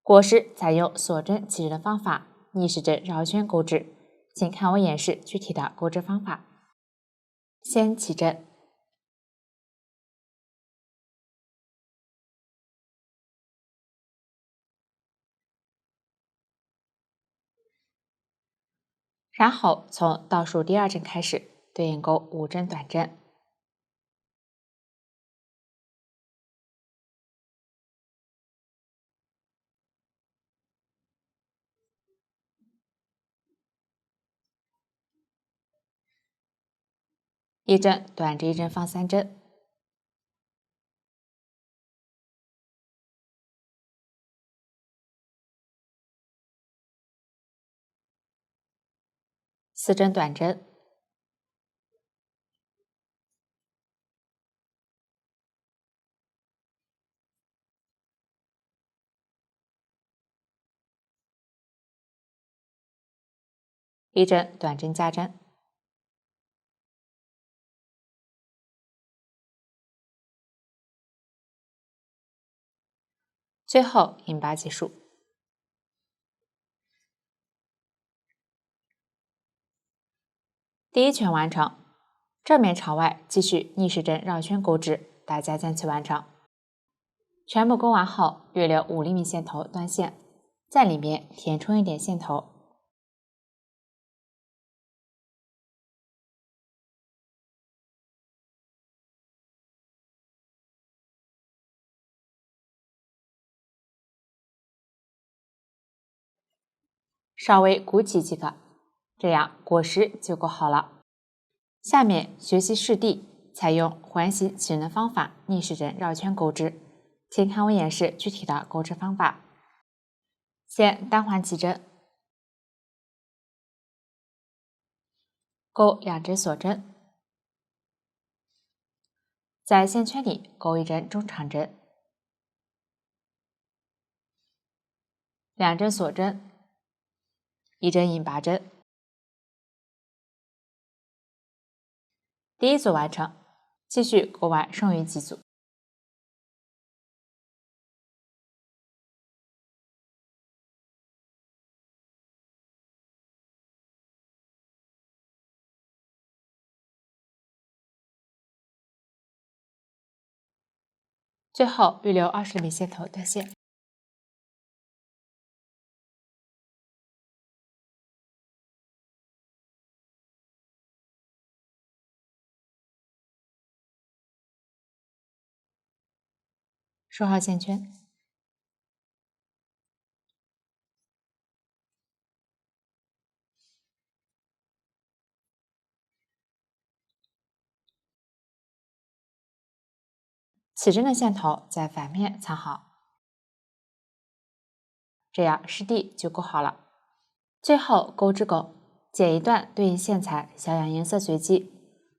Speaker 1: 果实采用锁针起针的方法，逆时针绕圈钩织，请看我演示具体的钩织方法。先起针，然后从倒数第2针开始对应钩5针短针，一针短着一针放3针，四针短针，一针短针加针，最后引拔结束。第一圈完成，正面朝外继续逆时针绕圈钩织，大家将其完成。全部钩完后，预留5厘米线头断线，在里面填充一点线头。稍微鼓起即可，这样果实就勾好了。下面学习试地，采用环形起针的方法逆时针绕圈钩织，请看我演示具体的钩织方法。先单环起针，钩2针锁针，在线圈里钩1针中长针，2针锁针，1针引拔针。第一组完成，继续钩完剩余几组。最后预留20厘米线头断线。收好线圈，起针的线头在反面藏好，这样试地就钩好了。最后钩织钩，剪一段对应线材，小样颜色随机，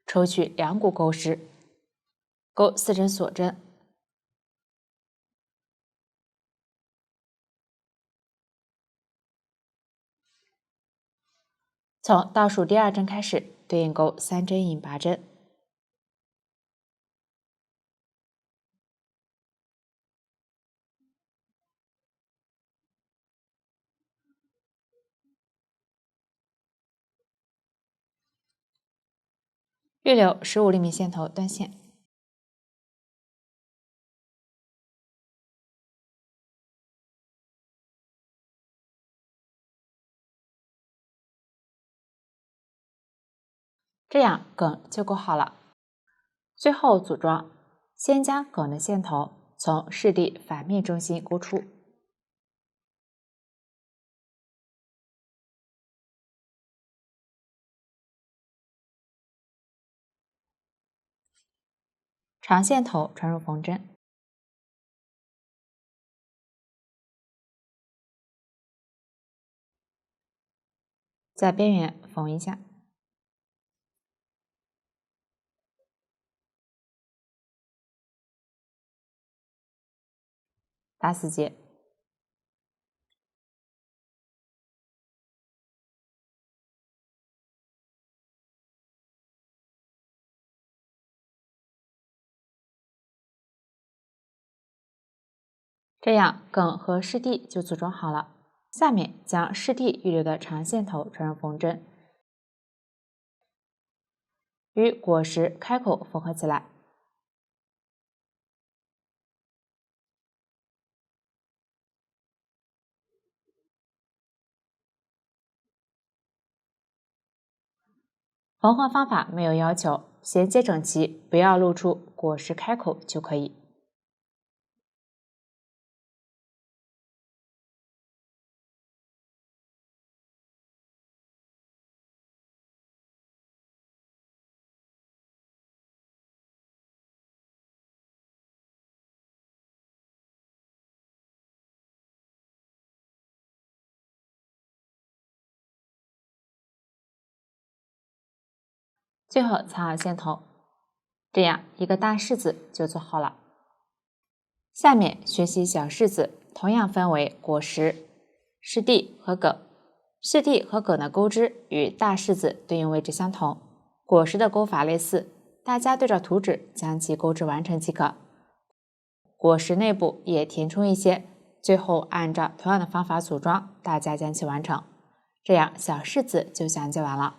Speaker 1: 抽取2股钩丝，钩4针锁针，从倒数第2针开始，对应钩3针引拔针，预留15厘米线头断线。这样梗就钩好了。最后组装，先将梗的线头从试地反面中心钩出，长线头穿入缝针，在边缘缝一下，打死结。这样梗和试地就组装好了。下面将试地预留的长线头穿入缝针，与果实开口缝合起来。缝合方法没有要求，衔接整齐，不要露出果实开口就可以。最后藏好线头。这样一个大式子就做好了。下面学习小式子，同样分为果实、湿地和梗。湿地和梗的钩枝与大式子对应位置相同，果实的钩法类似，大家对照图纸将其钩枝完成即可。果实内部也填充一些，最后按照同样的方法组装，大家将其完成。这样小式子就讲解完了。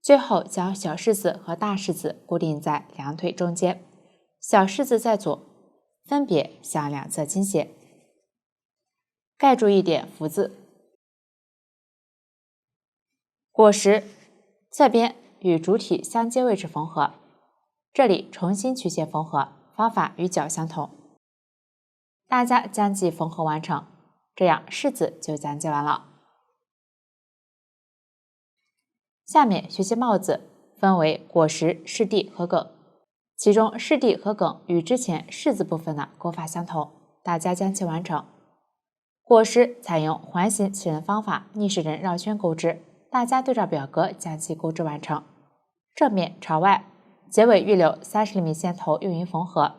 Speaker 1: 最后将小式子和大式子固定在两腿中间，小式子在左，分别向两侧倾斜，盖住一点福字。果实侧边与主体相接位置缝合，这里重新曲线缝合，方法与角相同。大家将其缝合完成，这样式子就讲解完了。下面学习帽子，分为果实、湿地和梗。其中湿地和梗与之前式子部分的钩法相同，大家将其完成。果实采用环形起刃方法逆时针绕圈钩织，大家对照表格将其钩织完成。正面朝外，结尾预留30厘米线头用于缝合，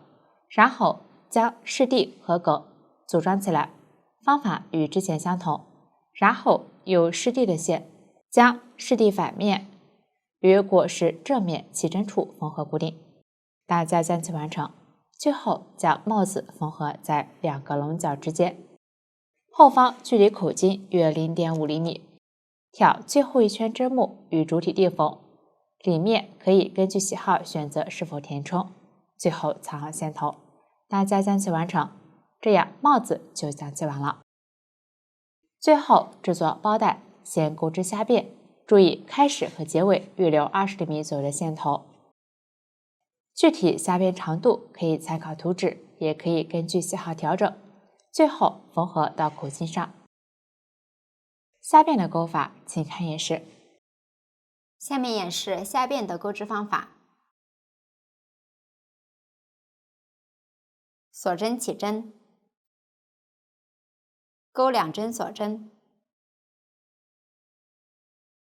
Speaker 1: 然后将湿地和梗组装起来，方法与之前相同。然后有湿地的线将湿地反面与果实正面起针处缝合固定，大家将其完成。最后将帽子缝合在两个棱角之间，后方距离口径约 0.5厘米，挑最后一圈针目与主体定缝，里面可以根据喜好选择是否填充，最后藏好线头，大家将其完成。这样帽子就讲解完了。最后制作包带，先钩织虾辫，注意开始和结尾预留20厘米左右的线头。具体虾辫长度可以参考图纸，也可以根据喜好调整。最后缝合到口径上。虾辫的钩法，请看演示。
Speaker 2: 下面演示虾辫的钩织方法。锁针起针，钩2针锁针，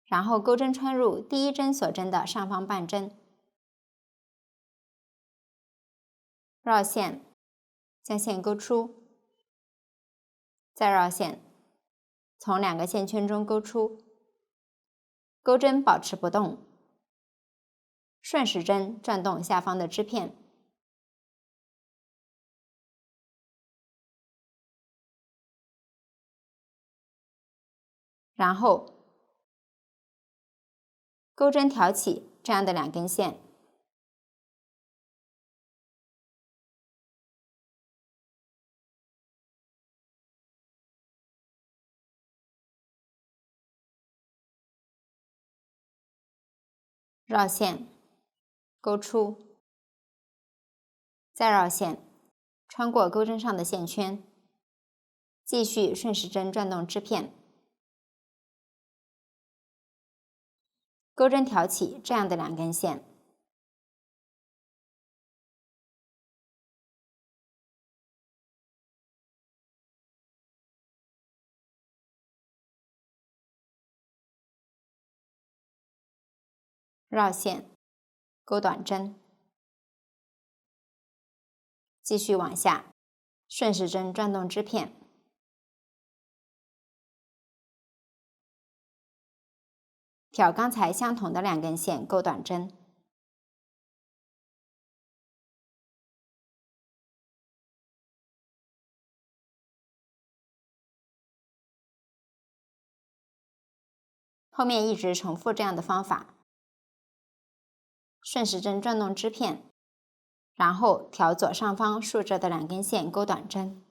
Speaker 2: 然后钩针穿入第一针锁针的上方半针，绕线，将线钩出，再绕线，从2个线圈中钩出，钩针保持不动，顺时针转动下方的织片，然后钩针挑起这样的2根线，绕线，钩出，再绕线，穿过钩针上的线圈，继续顺时针转动织片，钩针挑起这样的2根线，绕线，钩短针，继续往下，顺时针转动织片，挑刚才相同的2根线钩短针，后面一直重复这样的方法，顺时针转动织片，然后挑左上方竖着的2根线钩短针。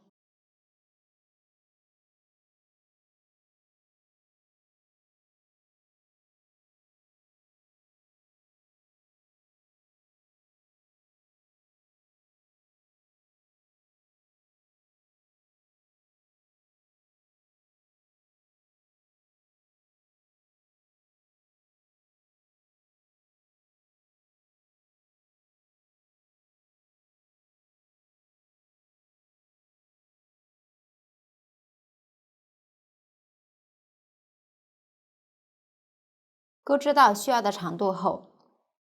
Speaker 2: 钩织到需要的长度后，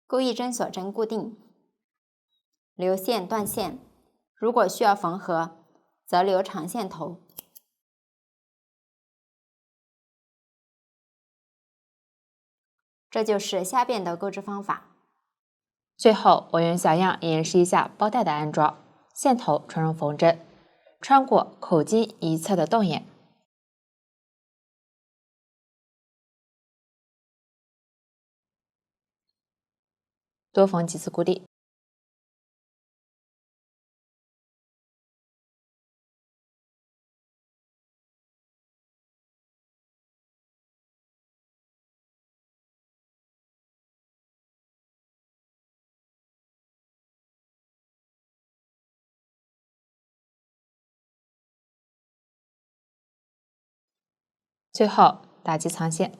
Speaker 2: 钩一针锁针固定，留线断线。如果需要缝合，则留长线头。这就是虾辫的钩织方法。
Speaker 1: 最后，我用小样演示一下包带的安装。线头穿入缝针，穿过口径一侧的洞眼，多缝几次固定。最后打击藏线。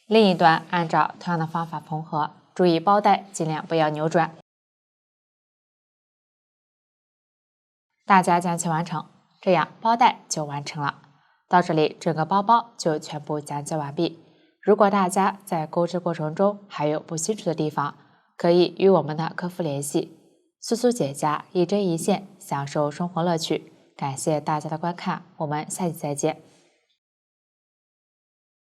Speaker 1: 另一端按照同样的方法缝合，注意包带尽量不要扭转。大家将其完成，这样包带就完成了。到这里，整个包包就全部讲解完毕。如果大家在钩织过程中还有不清楚的地方，可以与我们的客服联系。苏苏姐家一针一线，享受生活乐趣。感谢大家的观看，我们下期再见。